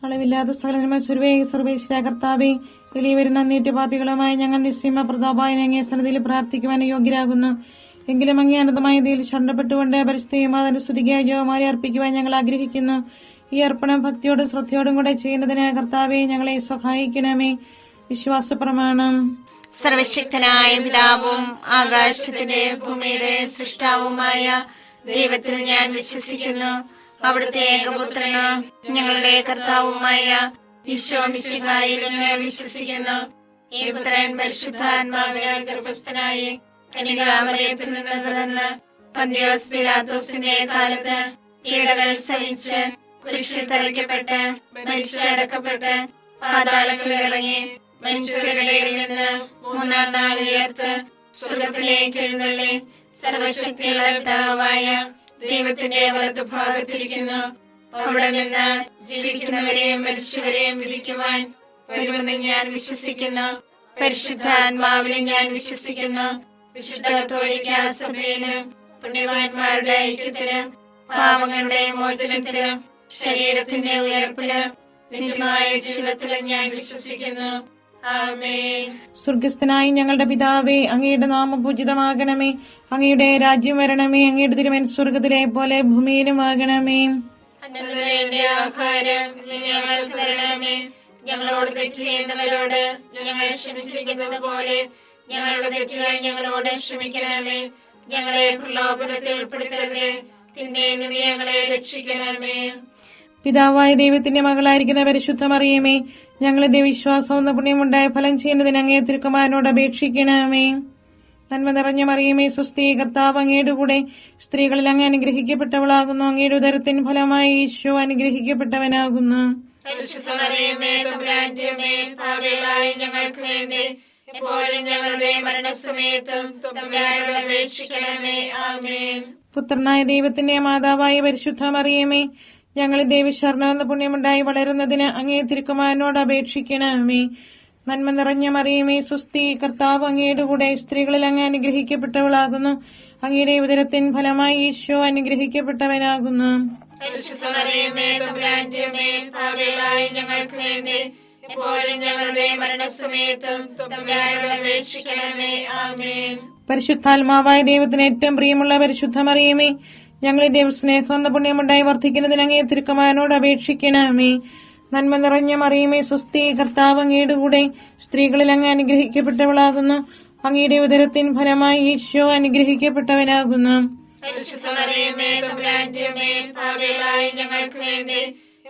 അളവില്ലാത്ത സകലന്മ സർവേശ്വര കർത്താവേ, വെളിവരുന്ന നീറ്റ് പാപികളുമായി ഞങ്ങൾ നിസ്സീമ പ്രതാപായനെ അങ്ങേ സന്നിധിയിൽ പ്രാർത്ഥിക്കുവാൻ യോഗ്യരാകുന്നു. എങ്കിലും അങ്ങേ അനന്തമായ ഇതിൽ ശരണപ്പെട്ടുകൊണ്ട് പരിസ്ഥിതിയും അതിന്റെ സ്തുതിക്കായി ജോമാരി അർപ്പിക്കുവാൻ ഞങ്ങൾ ആഗ്രഹിക്കുന്നു. ഈ അർപ്പണം ഭക്തിയോടും ശ്രദ്ധയോടും കൂടെ ചെയ്യുന്നതിന് കർത്താവെ ഞങ്ങളെ സഹായിക്കണമേ. വിശ്വാസ പ്രമാണം. സർവശക്തനായ പിതാവും ആകാശത്തിന്റെ ഭൂമിയുടെ സൃഷ്ടാവുമായ ദൈവത്തിൽ ഞാൻ വിശ്വസിക്കുന്നു. അവിടുത്തെ ഏകപുത്രന് ഞങ്ങളുടെ കർത്താവുമായ ഈശോ മിശിഹായിലും ഞാൻ വിശ്വസിക്കുന്നു. ഈ പുത്രൻ പരിശുദ്ധാത്മാവിനാൽ ഗർഭസ്ഥനായി കന്യകാമറിയത്തിൽ നിന്ന് പിറന്ന് പന്തിയോസ് പിലാത്തോസിന്റെ കാലത്ത് പീഡകൾ സഹിച്ച് കുരിശിൽ തറയ്ക്കപ്പെട്ട് മരിച്ചടക്കപ്പെട്ട് പാതാളത്തിൽ ഇറങ്ങി മനുഷ്യരുടെ ഇടയിൽ നിന്ന് മൂന്നാം നാൾ ഉയർത്ത് സ്വർഗ്ഗത്തിലേക്ക് എഴുന്നള്ളി സർവശക്തിയുള്ള പിതാവായ ദൈവത്തിന്റെ വലതുഭാഗത്തിരിക്കുന്നു. അവിടെ നിന്ന് ജീവിക്കുന്നവരെയും മരിച്ചവരെയും വിധിക്കുവാൻ വരുമെന്ന് ഞാൻ വിശ്വസിക്കുന്നു. പരിശുദ്ധാത്മാവിലും ഞാൻ വിശ്വസിക്കുന്നു. വിശുദ്ധ കത്തോലിക്കാ സഭയിലും പുണ്യവാന്മാരുടെ ഐക്യത്തിലും പാപങ്ങളുടെ മോചനത്തിലും ശരീരത്തിന്റെ ഉയർപ്പിലും നിത്യമായ ജീവിതത്തിലും ഞാൻ വിശ്വസിക്കുന്നു. ആമേൻ. സ്വർഗസ്ഥനായ ഞങ്ങളുടെ പിതാവേ, അങ്ങയുടെ നാമം പൂജിതമാകണമേ. അങ്ങയുടെ രാജ്യം വരണമേ. അങ്ങയുടെ തിരുമേനി സ്വർഗത്തിലെ പോലെ ഭൂമിയിലും ആകണമേ. അന്നു വേണ്ട ആഹാരം ഞങ്ങൾക്ക് തരണമേ. ഞങ്ങളോട് തെറ്റ് ചെയ്യുന്നവരോട് ഞങ്ങൾ ക്ഷമിച്ചിരിക്കുന്നത് പോലെ ഞങ്ങളുടെ തെറ്റുകൾ ഞങ്ങളോട് ക്ഷമിക്കണമേ. ഞങ്ങളെ പ്രലോഭനത്തിൽ ഉൾപ്പെടുത്തരുതേ, തിന്മയിൽ നിന്ന് ഞങ്ങളെ രക്ഷിക്കണമേ. പിതാവായ ദൈവത്തിന്റെ മകളായിരിക്കുന്ന പരിശുദ്ധ മറിയമേ, ഞങ്ങളുടെ വിശ്വാസം എന്ന പുണ്യമുണ്ടായ ഫലം ചെയ്യുന്നതിന് അങ്ങേ തിരുക്കുമാരനോട് അപേക്ഷിക്കണമേ. നന്മ നിറഞ്ഞ മറിയമേ, സ്വസ്തി, കർത്താവ് അങ്ങയുടെ കൂടെ സ്ത്രീകളിൽ അങ്ങ് അനുഗ്രഹിക്കപ്പെട്ടവളാകുന്നു. അങ്ങയുടെ ഉദരത്തിൻ ഫലമായി ഈശോ അനുഗ്രഹിക്കപ്പെട്ടവനാകുന്നു. പരിശുദ്ധ മറിയമേ, തമ്പുരാന്റെ അമ്മേ, പാപികളായ ഞങ്ങൾക്ക് വേണ്ടി എപ്പോഴും ഞങ്ങളുടെ മരണസമയത്തും തമ്പുരാനോട് അപേക്ഷിക്കണമേ. ആമേൻ. പുത്രനായ ദൈവത്തിന്റെ മാതാവായ പരിശുദ്ധ മറിയമേ, ഞങ്ങൾ ദൈവശരണം എന്ന പുണ്യമുണ്ടായി വളരുന്നതിന് അങ്ങേ തിരുക്കുമാരനോട് അപേക്ഷിക്കണമേ. നന്മ നിറഞ്ഞ മറിയമേ, സ്വസ്തി, കർത്താവ് അങ്ങയുടെ കൂടെ സ്ത്രീകളിൽ അങ്ങ് അനുഗ്രഹിക്കപ്പെട്ടവളാകുന്നു. അങ്ങയുടെ ഉദരത്തിൻ ഫലമായി ഈശോ അനുഗ്രഹിക്കപ്പെട്ടവനാകുന്നു. പരിശുദ്ധ മറിയമേ, തമ്പുരാന്റെ അമ്മേ, പാപികളായ ഞങ്ങൾക്ക് വേണ്ടി എപ്പോഴും ഞങ്ങളുടെ മരണസമയത്തും തമ്പുരാനോട് അപേക്ഷിക്കണമേ. ആമേൻ. പരിശുദ്ധാത്മാവായ ദൈവത്തിന് ഏറ്റവും പ്രിയമുള്ള പരിശുദ്ധ മറിയമേ, ഞങ്ങളുടെ ദൈവസ്നേഹം എന്ന പുണ്യമുണ്ടായി വർദ്ധിക്കുന്നതിന് അങ്ങേ തിരുക്കുമാരനോട് അപേക്ഷിക്കണമേ. നന്മ നിറഞ്ഞ മറിയമേ, സ്വസ്തി, കർത്താവ് അങ്ങയുടെ കൂടെ സ്ത്രീകളിൽ അങ്ങ് അനുഗ്രഹിക്കപ്പെട്ടവളാകുന്നു. അങ്ങയുടെ ഉദരത്തിൻ ഫലമായി ഈശോ അനുഗ്രഹിക്കപ്പെട്ടവനാകുന്നു. പരിശുദ്ധ മറിയമേ, തമ്പുരാന്റെ അമ്മേ, പാപികളായ ഞങ്ങൾക്ക് വേണ്ടി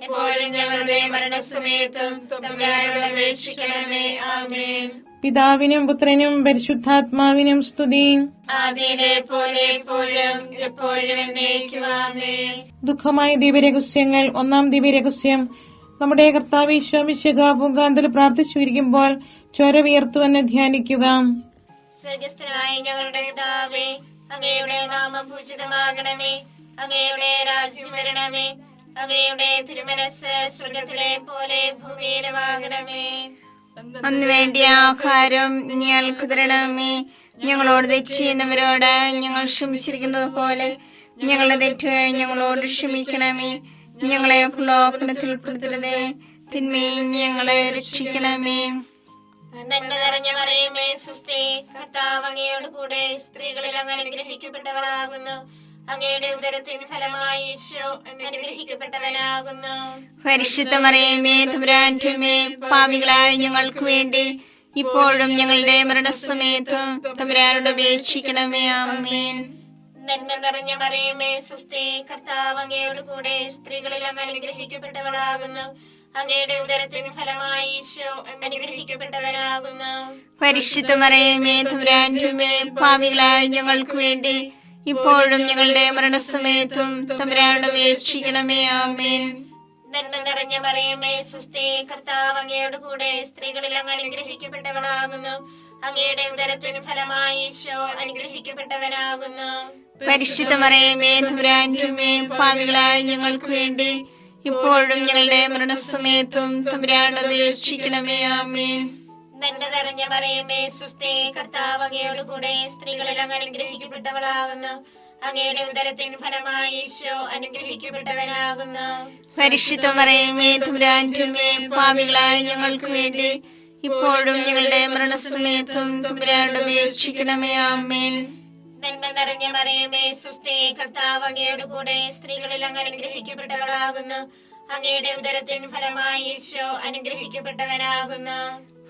എപ്പോഴും ഞങ്ങളുടെ മരണസമയത്തും തമ്പുരാനോട് അപേക്ഷിക്കണമേ. ആമേൻ. പിതാവിനും പുത്രനും പരിശുദ്ധാത്മാവിനും സ്തുതി. ആദിയിലെ പോലെ എപ്പോഴും എപ്പോഴും എന്നേക്കും. ആമേൻ. ദുഃഖമായ ദിവ്യരഹസ്യങ്ങൾ. ഒന്നാം ദിവ്യരഹസ്യം. നമ്മുടെ കർത്താവ് ഈശോ മിശിഹാ പൂങ്കാന്തൽ പ്രാർത്ഥിച്ചിരിക്കുമ്പോൾ ചോര വിയർത്തുവെന്ന് ധ്യാനിക്കുക. സ്വർഗസ്ഥനായ ഞങ്ങളുടെ പിതാവേ, അങ്ങയുടെ നാമം പൂജിതമാകണമേ. അങ്ങയുടെ രാജ്യം വരണമേ. അങ്ങയുടെ തിരുമനസ്സ് സ്വർഗത്തിലെ പോലെ ഭൂമിയിലുമാകണമേ. അന്ന് വേണ്ടിയ ആഹാരം ഞങ്ങൾക്ക് തരണമേ. ഞങ്ങളോട് തെറ്റ് ചെയ്യുന്നവരോട് ഞങ്ങൾ ക്ഷമിച്ചിരിക്കുന്നത് പോലെ ഞങ്ങളുടെ തെറ്റുകൾ ഞങ്ങളോട് ക്ഷമിക്കണമേ. ഞങ്ങളെ പ്രലോഭനത്തിൽ ഉൾപ്പെടുത്തരുതേ, തിന്മയിൽ ഞങ്ങളെ രക്ഷിക്കണമേ. നന്മ നിറഞ്ഞ മറിയമേ, സ്വസ്തി, കർത്താവ് അങ്ങയോട് കൂടെ സ്ത്രീകളിൽ അങ്ങ് അനുഗ്രഹിക്കപ്പെട്ടവളാകുന്നു. അങ്ങയുടെ ഉദരത്തിൻ ഫലമായി ഈശോ അനുഗ്രഹിക്കപ്പെട്ടവനാകുന്നു. പരിശുദ്ധ മറിയമേ, തമ്പുരാന്റെ അമ്മേ, പാപികളായ ഞങ്ങൾക്ക് വേണ്ടി ഇപ്പോഴും ഞങ്ങളുടെ മരണസമയത്തും തമ്പുരാനോട് അപേക്ഷിക്കണമേ. ആമേൻ. നന്മ നിറഞ്ഞ മറിയമേ, സ്വസ്തി, കർത്താവ് അങ്ങയോട് കൂടെ സ്ത്രീകളിൽ അങ്ങ് അനുഗ്രഹിക്കപ്പെട്ടവളാകുന്നു. അങ്ങയുടെ ഉദരത്തിൻ ഫലമായി ഈശോ അനുഗ്രഹിക്കപ്പെട്ടവനാകുന്നു. പരിശുദ്ധ മറിയമേ, തമ്പുരാന്റെ അമ്മേ, പാപികളായ ഞങ്ങൾക്ക് വേണ്ടി ഇപ്പോഴും ഞങ്ങളുടെ മരണസമയത്തും തമ്പുരാനോട് അപേക്ഷിക്കണമേ. ആമേൻ. നന്മ നിറഞ്ഞ മറിയമേ, സ്വസ്തി, കർത്താവ് അങ്ങയോട് കൂടെ സ്ത്രീകളിൽ അങ്ങ് അനുഗ്രഹിക്കപ്പെട്ടവളാകുന്നു. അങ്ങയുടെ ഉദരത്തിൻ ഫലമായി ഈശോ അനുഗ്രഹിക്കപ്പെട്ടവനാകുന്നു. പരിശുദ്ധ മറിയമേ, തമ്പുരാന്റെ അമ്മേ, പാപികളായ ഞങ്ങൾക്ക് വേണ്ടി ഇപ്പോഴും ഞങ്ങളുടെ മരണസമയത്തും തമ്പുരാനോട് അപേക്ഷിക്കണമേ. ആമേൻ. നന്മ നിറഞ്ഞ മറിയമേ, സ്വസ്തി, കർത്താവ് അങ്ങയോട് കൂടെ സ്ത്രീകളിൽ അങ്ങ് അനുഗ്രഹിക്കപ്പെട്ടവളാകുന്നു. അങ്ങയുടെ ഉദരത്തിൻ ഫലമായി ഈശോ അനുഗ്രഹിക്കപ്പെട്ടവനാകുന്നു. പരിശുദ്ധ മറിയമേ തമ്പുരാന്റെ അമ്മേ, പാപികളായ ഞങ്ങൾക്ക് വേണ്ടി ഇപ്പോഴും ഞങ്ങളുടെ മരണസമയത്തും തമ്പുരാനോട് അപേക്ഷിക്കണമേ. ആമേൻ. നന്മ നിറഞ്ഞ മറിയമേ സ്വസ്തി, കർത്താവ് അങ്ങയുടെ കൂടെ സ്ത്രീകളിൽ അങ്ങ് അനുഗ്രഹിക്കപ്പെട്ടവളാകുന്നു. അങ്ങയുടെ ഉദരത്തിൻ ഫലമായി ഈശോ അനുഗ്രഹിക്കപ്പെട്ടവനാകുന്നു.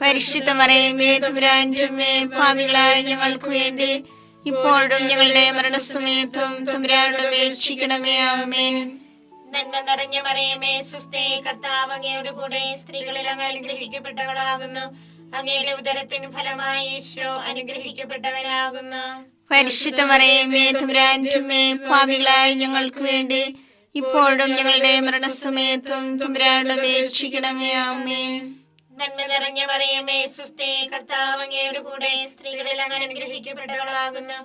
പരിശുദ്ധ മറിയമേ തമ്പുരാന്റെ അമ്മേ, പാപികളായ ഞങ്ങൾക്ക് വേണ്ടി ഇപ്പോഴും ഞങ്ങളുടെ മരണസമയത്തും തമ്പുരാനോട് അപേക്ഷിക്കണമേ. ആമേൻ. നന്മ നിറഞ്ഞ മറിയമേ സ്വസ്തി, കർത്താവ് അങ്ങയുടെ കൂടെ സ്ത്രീകളിൽ അങ്ങ് അനുഗ്രഹിക്കപ്പെട്ടവളാകുന്നു. അങ്ങയുടെ ഉദരത്തിൻ ഫലമായി ഈശോ അനുഗ്രഹിക്കപ്പെട്ടവനാകുന്നു. പരിശുദ്ധ മറിയമേ തമ്പുരാന്റെ അമ്മേ, പാപികളായ ഞങ്ങൾക്ക് വേണ്ടി ഇപ്പോഴും ഞങ്ങളുടെ മരണസമയത്തും തമ്പുരാനോട് അപേക്ഷിക്കണമേ. ആമേൻ. നന്മ നിറഞ്ഞ മറിയമേ സ്വസ്തി, കർത്താവ് അങ്ങയുടെ കൂടെ സ്ത്രീകളിൽ അങ്ങ് അനുഗ്രഹിക്കപ്പെട്ടവളാകുന്നു.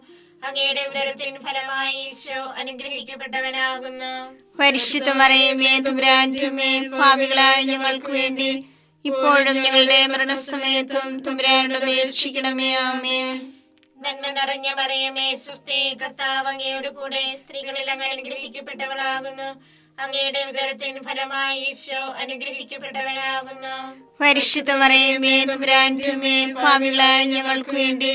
അങ്ങയുടെ ഉദരത്തിൻ ഫലമായി ഈശോ അനുഗ്രഹിക്കപ്പെട്ടവനാകുന്നു. പരിശുദ്ധ മറിയമേ തമ്പുരാന്റെ അമ്മേ, പാപികളായ ഞങ്ങൾക്ക് വേണ്ടി ഇപ്പോഴും ഞങ്ങളുടെ മരണസമയത്തും തമ്പുരാനോട് അപേക്ഷിക്കണമേ. ആമേൻ. നന്മ നിറഞ്ഞ മറിയമേ സ്വസ്തി, കർത്താവ് അങ്ങയുടെ കൂടെ സ്ത്രീകളിൽ അങ്ങ് അനുഗ്രഹിക്കപ്പെട്ടവളാകുന്നു. അങ്ങയുടെ ഉദരത്തിൻ ഫലമായി ഈശോ അനുഗ്രഹിക്കപ്പെട്ടവനാകുന്നു. പരിശുദ്ധ മറിയമേ തമ്പുരാന്റെ അമ്മേ, പാപികളായ ഞങ്ങൾക്ക് വേണ്ടി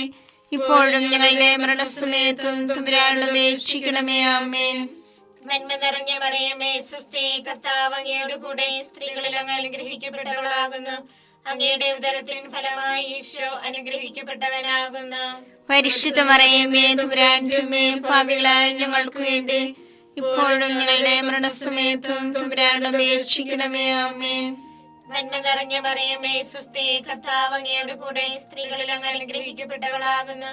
ഇപ്പോഴും ഞങ്ങളുടെ മരണസമയത്തും തമ്പുരാനോട് അപേക്ഷിക്കണമേ. ആമേൻ. നന്മ നിറഞ്ഞ മറിയമേ സ്വസ്തി, കർത്താവ് അങ്ങയുടെ കൂടെ സ്ത്രീകളിൽ അങ്ങ് അനുഗ്രഹിക്കപ്പെട്ടവളാകുന്നു. അങ്ങയുടെ ഉദരത്തിൻ ഫലമായി ഈശോ അനുഗ്രഹിക്കപ്പെട്ടവനാകുന്നു. പരിശുദ്ധ മറിയമേ തമ്പുരാന്റെ അമ്മേ, പാപികളായ ഞങ്ങൾക്ക് വേണ്ടി ഇപ്പോഴും ഞങ്ങളുടെ മരണസമയത്തും തമ്പുരാനോട് അപേക്ഷിക്കണമേ. ആമേൻ. നന്മ നിറഞ്ഞ മറിയമേ സ്വസ്തി, കർത്താവ് അങ്ങയുടെ കൂടെ സ്ത്രീകളിൽ അങ്ങ് അനുഗ്രഹിക്കപ്പെട്ടവളാകുന്നു.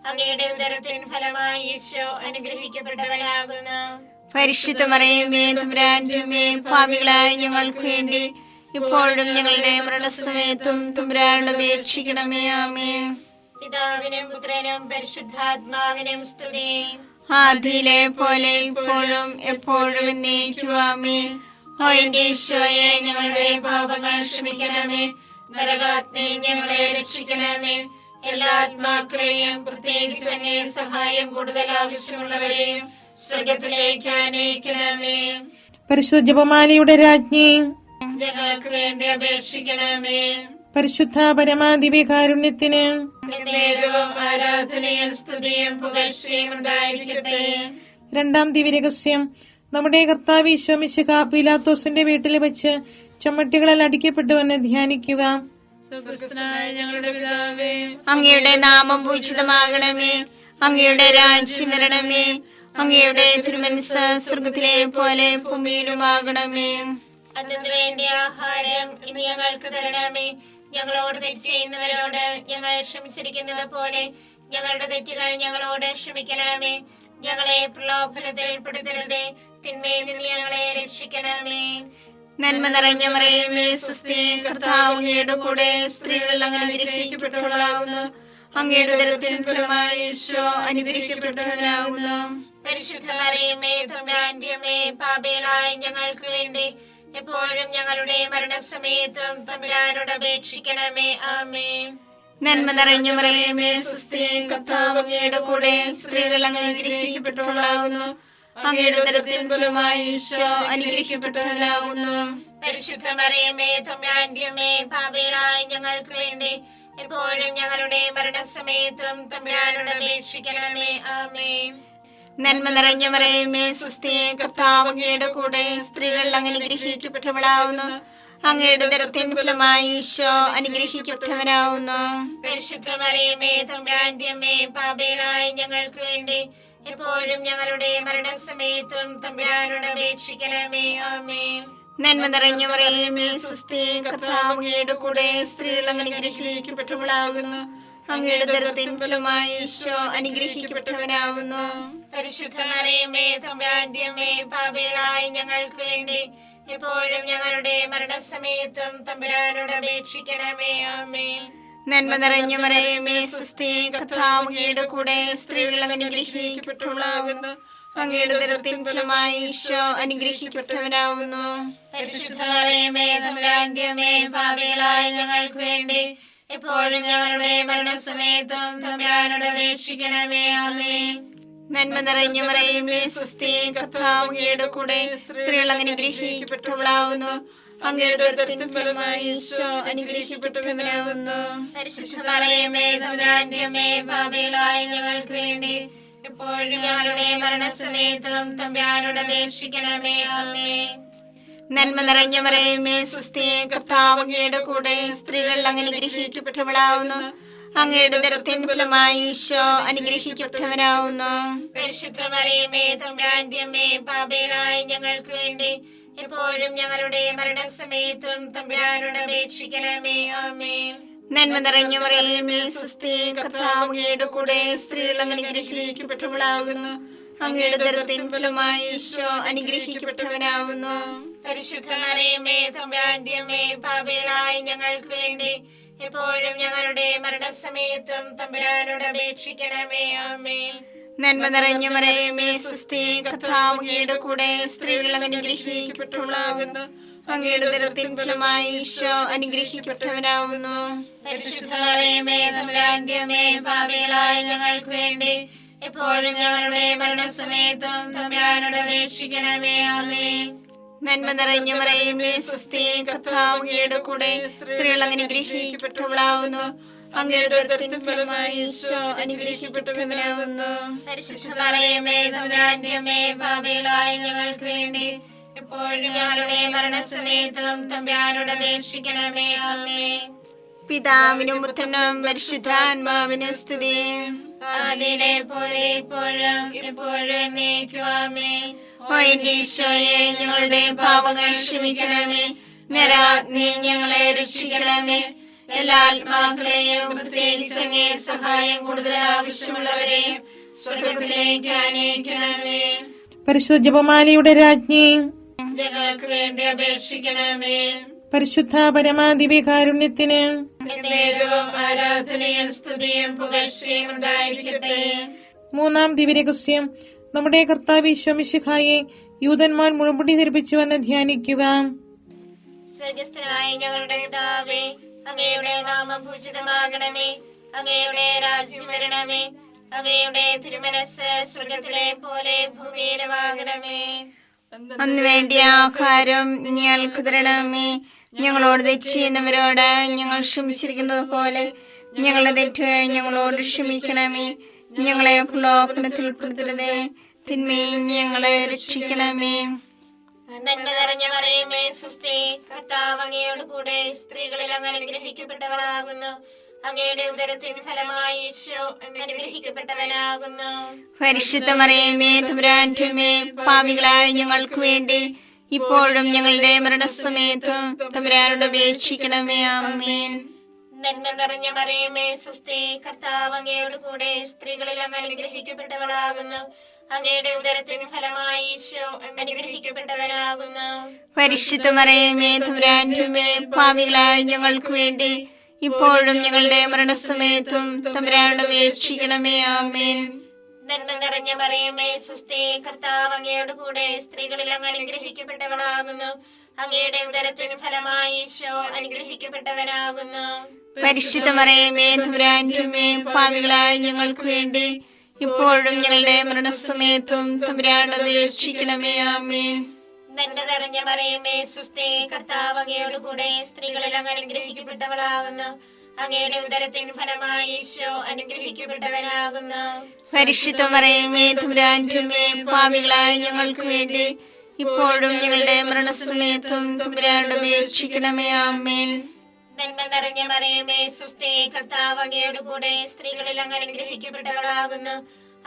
അങ്ങയുടെ ഉദരത്തിൻ ഫലമായി ഈശോ അനുഗ്രഹിക്കപ്പെട്ടവനാകുന്നു. പരിശുദ്ധ മറിയമേ തമ്പുരാന്റെ അമ്മേ, പാപികളായ ഞങ്ങൾക്ക് വേണ്ടി ഇപ്പോഴും ഞങ്ങളുടെ മരണസമയത്തും തമ്പുരാനോട് അപേക്ഷിക്കണമേ. ആമേൻ. പിതാവിനും പുത്രനും പരിശുദ്ധാത്മാവിനും സ്തുതി. ആദിയിലെ പോലെ ഇപ്പോഴും എപ്പോഴും എന്നേക്കും. ആമേൻ. ഓ എന്റെ ഈശോയെ, ഞങ്ങളുടെ പാപങ്ങൾ ക്ഷമിക്കണമേ. നരകാഗ്നി ഞങ്ങളെ രക്ഷിക്കണമേ. എല്ലാ ആത്മാക്കളെയും പ്രത്യേകിച്ച് അങ്ങേ സഹായം കൂടുതൽ ആവശ്യമുള്ളവരെയും സ്വർഗത്തിലേക്ക് ആനയിക്കണമേ. പരിശുദ്ധ ജപമാലയുടെ രാജ്ഞി, ഞങ്ങൾക്ക് വേണ്ടി അപേക്ഷിക്കണമേ. പരിശുദ്ധ പരമാദിവ്യകാരുണ്യത്തിന് നേരവും ആരാധനയും സ്തുതിയും പുകഴ്ചയും ഉണ്ടായിരിക്കട്ടെ. രണ്ടാം ദിവ്യരഹസ്യം. നമ്മുടെ കർത്താവ് ഈശോ മിശിഹ പീലാത്തോസിന്റെ വീട്ടിൽ വെച്ച് ചമ്മട്ടികളിൽ അടിക്കപ്പെട്ടുവെന്ന് ധ്യാനിക്കുക. ഞങ്ങളുടെ പിതാവേ, അങ്ങയുടെ നാമം പൂജിതമാകണമേ. അങ്ങയുടെ രാജ്യം വരണമേ. അങ്ങയുടെ തിരുമനസ്സ് സ്വർഗ്ഗത്തിലെ പോലെ ഭൂമിയിലുമാകണമേ. അതിനു വേണ്ടി ആഹാരം ഇനി ഞങ്ങൾക്ക് തരണമേ. ഞങ്ങളോട് തെറ്റ് ചെയ്യുന്നവരോട് ഞങ്ങൾ ക്ഷമിച്ചിരിക്കുന്നത് പോലെ ഞങ്ങളുടെ തെറ്റുകൾ ഞങ്ങളോട് ക്ഷമിക്കണമേ. ഞങ്ങളെ പ്രലോഭനത്തിൽ ഉൾപ്പെടുത്തരുതേ, തിന്മയിൽ നിന്ന് ഞങ്ങളെ രക്ഷിക്കണമേ. നന്മ നിറഞ്ഞ മറിയമേ സ്വസ്തി, കർത്താവ് അങ്ങയുടെ കൂടെ സ്ത്രീകൾ അങ്ങ് അനുഗ്രഹിക്കപ്പെട്ടവളാകുന്നു. അങ്ങയുടെ ഉദരത്തിൻ ഫലമായി ഈശോ അനുഗ്രഹിക്കപ്പെട്ടവനാകുന്നു. പരിശുദ്ധ മറിയമേ തമ്പുരാന്റെ അമ്മേ, പാപികളായ ഞങ്ങൾക്ക് വേണ്ടി എപ്പോഴും ഞങ്ങളുടെ മരണസമയത്തും തമ്പുരാനോട് അപേക്ഷിക്കണമേ. ആമേൻ. നന്മ നിറഞ്ഞ മറിയമേ സ്വസ്തി, കർത്താവ് അങ്ങയുടെ കൂടെ സ്ത്രീകൾ അങ്ങ് അനുഗ്രഹിക്കപ്പെട്ടവളാകുന്നു. അങ്ങയുടെ ഉദരത്തിൻ ഫലമായി ഈശോ അനുഗ്രഹിക്കപ്പെട്ടവനാകുന്നു. പരിശുദ്ധ മറിയമേ തമ്പുരാന്റെ അമ്മേ, പാപികളായ ഞങ്ങൾക്ക് വേണ്ടി എപ്പോഴും ഞങ്ങളുടെ മരണസമയത്തും തമ്പുരാനോട് അപേക്ഷിക്കണമേ. ആമേൻ. നന്മ നിറഞ്ഞ മറിയമേ സ്വസ്തി, കർത്താവ് അങ്ങയുടെ കൂടെ സ്ത്രീകൾ അങ്ങ് അനുഗ്രഹിക്കപ്പെട്ടവളാകുന്നു. അങ്ങയുടെ ഉദരത്തിൻ ഫലമായി ഈശോ അനുഗ്രഹിക്കപ്പെട്ടവനാകുന്നു. പരിശുദ്ധ മറിയമേ തമ്പുരാന്റെ അമ്മേ, പാപികളായ ഞങ്ങൾക്ക് വേണ്ടി എപ്പോഴും ഞങ്ങളുടെ മരണസമയത്തും തമ്പുരാനോട് അപേക്ഷിക്കണമേ. ആമേൻ. നന്മ നിറഞ്ഞ മറിയമേ സ്വസ്തി, കർത്താവ് അങ്ങയുടെ കൂടെ സ്ത്രീകൾ അങ്ങ് അനുഗ്രഹിക്കപ്പെട്ടവളാകുന്നു. അങ്ങയുടെ ഉദരത്തിൻ ഫലമായി ഈശോ അനുഗ്രഹിക്കപ്പെട്ടവനാകുന്നു. പരിശുദ്ധ മറിയമേ തമ്പുരാന്റെ അമ്മേ, പാപികളായ ഞങ്ങൾക്ക് വേണ്ടി എപ്പോഴും ഞങ്ങളുടെ മരണസമയത്തും തമ്പുരാനോട് അപേക്ഷിക്കണമേ. ആമേൻ. നന്മ നിറഞ്ഞ മറിയമേ സ്വസ്തി, കർത്താവ് അങ്ങയുടെ കൂടെ സ്ത്രീകൾ അങ്ങ് അനുഗ്രഹിക്കപ്പെട്ടവളാകുന്നു. അങ്ങയുടെ ഉദരത്തിൻ ഫലമായി ഈശോ അനുഗ്രഹിക്കപ്പെട്ടവനാകുന്നു. പരിശുദ്ധ മറിയമേ തമ്പുരാന്റെ അമ്മേ, പാപികളായ ഞങ്ങൾക്ക് വേണ്ടി എപ്പോഴും ഞങ്ങളുടെ മരണസമയത്തും തമ്പുരാനോട് അപേക്ഷിക്കണമേ. ആമേൻ. നന്മ നിറഞ്ഞ മറിയമേ സ്വസ്തി, കർത്താവ് അങ്ങയുടെ കൂടെ സ്ത്രീകൾ അനുഗ്രഹിക്കപ്പെട്ടവളാവുന്നു. അങ്ങയുടെ ഉദരത്തിൻ ഫലമായി ഈശോ അനുഗ്രഹിക്കപ്പെട്ടവനാവുന്നു. പരിശുദ്ധ മറിയമേ തമ്പുരാന്റെ അമ്മേ, പാപികളായ ഞങ്ങൾക്ക് വേണ്ടി എപ്പോഴും ഞങ്ങളുടെ മരണസമയത്തും തമ്പുരാനോട് അപേക്ഷിക്കണമേ. ആമേൻ. നന്മ നിറഞ്ഞ മറിയമേ സ്വസ്തി, കർത്താവ് അങ്ങയുടെ കൂടെ സ്ത്രീകൾ അനുഗ്രഹിക്കപ്പെട്ടവളാവുന്നു. അങ്ങയുടെ ഉദരത്തിൻ ഫലമായി ഈശോ അനുഗ്രഹിക്കപ്പെട്ടവനാവുന്നു. പരിശുദ്ധ മറിയമേ തമ്പുരാന്റെ അമ്മേ, പാപികളായ ഞങ്ങൾക്ക് വേണ്ടി എപ്പോഴും ഞങ്ങളുടെ മരണസമയത്തും തമ്പുരാനോട് അപേക്ഷിക്കണമേ. ആമേൻ. നന്മ നിറഞ്ഞ മറിയമേ സ്വസ്തി, കർത്താവ് അങ്ങയുടെ കൂടെ സ്ത്രീകൾ അനുഗ്രഹിക്കപ്പെട്ടവളാകുന്നു. അങ്ങയുടെ ഉദരത്തിൻ ഫലമായി ഈശോ അനുഗ്രഹിക്കപ്പെട്ടവനാവുന്നു. പരിശുദ്ധ മറിയമേ തമ്പുരാന്റെ അമ്മേ, പാപികളായ ഞങ്ങൾക്ക് വേണ്ടി എപ്പോഴും ഞങ്ങളുടെ മരണസമയത്തും തമ്പുരാനോട് അപേക്ഷിക്കണമേ. ആമേൻ. നന്മ നിറഞ്ഞ മറിയമേ സ്വസ്തി, കർത്താവ് അങ്ങയുടെ കൂടെ സ്ത്രീകൾ അനുഗ്രഹിക്കപ്പെട്ടവളാകുന്നു. അങ്ങയുടെ ഉദരത്തിൻ ഫലമായി ഈശോ അനുഗ്രഹിക്കപ്പെട്ടവനാവുന്നു. പരിശുദ്ധ മറിയമേ തമ്പുരാന്റെ അമ്മേ, പാപികളായ ഞങ്ങൾക്ക് വേണ്ടി എപ്പോഴും ഞങ്ങളുടെ മരണസമയത്തും തമ്പുരാനോട് അപേക്ഷിക്കണമേ. ആമേൻ. നന്മ നിറഞ്ഞ മറിയമേ സ്വസ്തി, കർത്താവ് അങ്ങയുടെ കൂടെ സ്ത്രീകൾ അനുഗ്രഹിക്കപ്പെട്ടവളാവുന്നു. അങ്ങയുടെ ഉദരത്തിൻ ഫലമായി ഈശോ അനുഗ്രഹിക്കപ്പെട്ടവനാവുന്നു. പരിശുദ്ധ മറിയമേ തമ്പുരാന്റെ അമ്മേ, പാപികളായ ഞങ്ങൾക്ക് വേണ്ടി എപ്പോഴും ഞങ്ങളുടെ മരണസമയത്തും തമ്പുരാനോട് അപേക്ഷിക്കണമേ. ആമേൻ. പിതാവിനും പുത്രനും പരിശുദ്ധാത്മാവിനും സ്തുതി. ആദിയിലെ പോലെ ഇപ്പോഴും എപ്പോഴും എന്നേക്കും. ആമേൻ. ഓ എന്റെ ഈശോയെ, ഞങ്ങളുടെ പാപങ്ങൾ ക്ഷമിക്കണമേ. നരാഗ്നി ഞങ്ങളെ രക്ഷിക്കണമേ. എല്ലാ ആത്മാക്കളെയും പ്രത്യേകിച്ച് അങ്ങേ സഹായം കൂടുതൽ ആവശ്യമുള്ളവരെയും സ്വർഗത്തിലേക്ക് ആനയിക്കണമേ. പരിശുദ്ധ ജപമാലയുടെ രാജ്ഞി, ഞങ്ങൾക്ക് വേണ്ടി അപേക്ഷിക്കണമേ. പരിശുദ്ധ പരമാദിവ്യകാരുണ്യത്തിന് നേരവും ആരാധനയും സ്തുതിയും പുകഴ്ചയും ഉണ്ടായിരിക്കട്ടെ. മൂന്നാം ദിവ്യരഹസ്യം, നമ്മുടെ കർത്താവ് ഈശോ മിശിഹായെ യൂതന്മാർ മുഴുമുടി ധരിപ്പിച്ചുവെന്ന് ധ്യാനിക്കുക. സ്വർഗസ്ഥനായ ഞങ്ങളുടെ പിതാവേ, അങ്ങയുടെ നാമം പൂജിതമാകണമേ. അങ്ങയുടെ രാജ്യം വരണമേ. അങ്ങയുടെ തിരുമനസ് സ്വർഗത്തിലെ പോലെ ഭൂമിയിലുമാകണമേ. അന്ന് വേണ്ടിയ ആഹാരം ഞങ്ങൾക്ക് തരണമേ. ഞങ്ങളോട് തെറ്റ് ചെയ്യുന്നവരോട് ഞങ്ങൾ ക്ഷമിച്ചിരിക്കുന്നത് പോലെ ഞങ്ങളുടെ തെറ്റുകൾ ഞങ്ങളോട് ക്ഷമിക്കണമേ. ഞങ്ങളെ പ്രലോഭനത്തിൽ ഉൾപ്പെടുത്തരുതേ, തിന്മയിൽ ഞങ്ങളെ രക്ഷിക്കണമേ. നന്മ നിറഞ്ഞ മറിയമേ സ്വസ്തി, കർത്താവ് അങ്ങയോട് കൂടെ സ്ത്രീകളിൽ അങ്ങ് അനുഗ്രഹിക്കപ്പെട്ടവളാകുന്നു. അങ്ങയുടെ ഉദരത്തിൻ ഫലമായി ഈശോ അനുഗ്രഹിക്കപ്പെട്ടവനാകുന്നു. പരിശുദ്ധ മറിയമേ തമ്പുരാന്റെ അമ്മേ, പാപികളായ ഞങ്ങൾക്ക് വേണ്ടി ഇപ്പോഴും ഞങ്ങളുടെ മരണസമയത്തും തമ്പുരാനോട് അപേക്ഷിക്കണമേ. ആമേൻ. നന്മ നിറഞ്ഞ മറിയമേ സ്വസ്തി, കർത്താവ് അങ്ങയോട് കൂടെ സ്ത്രീകളിൽ അങ്ങ് അനുഗ്രഹിക്കപ്പെട്ടവളാകുന്നു. അങ്ങയുടെ ഉദരത്തിൻ ഫലമായി ഈശോ അനുഗ്രഹിക്കപ്പെട്ടവനാകുന്നു. പരിശുദ്ധ മറിയമേ തമ്പുരാന്റെ അമ്മേ, പാപികളായ ഞങ്ങൾക്ക് വേണ്ടി ഇപ്പോഴും ഞങ്ങളുടെ മരണസമയത്തും തമ്പുരാനോട് അപേക്ഷിക്കണമേ. ആമേൻ. നന്മ നിറഞ്ഞ മറിയമേ സ്വസ്തി, കർത്താവ് അങ്ങയോട് കൂടെ സ്ത്രീകളിൽ അങ്ങ് അനുഗ്രഹിക്കപ്പെട്ടവളാകുന്നു. അങ്ങയുടെ ഉദരത്തിൻ ഫലമായി ഈശോ അനുഗ്രഹിക്കപ്പെട്ടവനാകുന്നു. പരിശുദ്ധ മറിയമേ തമ്പുരാന്റെ അമ്മേ, പാപികളായ ഞങ്ങൾക്ക് വേണ്ടി ഇപ്പോഴും ഞങ്ങളുടെ മരണസമയത്തും തമ്പുരാനോട് അപേക്ഷിക്കണമേ. ആമേൻ. നന്മ നിറഞ്ഞ മറിയമേ സ്വസ്തി, കർത്താവ് അങ്ങയോട് കൂടെ സ്ത്രീകളിൽ അങ്ങ് അനുഗ്രഹിക്കപ്പെട്ടവളാകുന്നു. അങ്ങയുടെ ഉദരത്തിൻ ഫലമായി ഈശോ അനുഗ്രഹിക്കപ്പെട്ടവനാകുന്നു. പരിശുദ്ധ മറിയമേ തമ്പുരാന്റെ അമ്മേ, പാപികളായ ഞങ്ങൾക്ക് വേണ്ടി ഇപ്പോഴും ഞങ്ങളുടെ മരണസമയത്തും തമ്പുരാനോട് അപേക്ഷിക്കണമേ. ആമേൻ. നന്മ നിറഞ്ഞ മറിയമേ സ്വസ്തി, കർത്താവ് അങ്ങയോട് കൂടെ സ്ത്രീകളിൽ അങ്ങ് അനുഗ്രഹിക്കപ്പെട്ടവളാകുന്നു.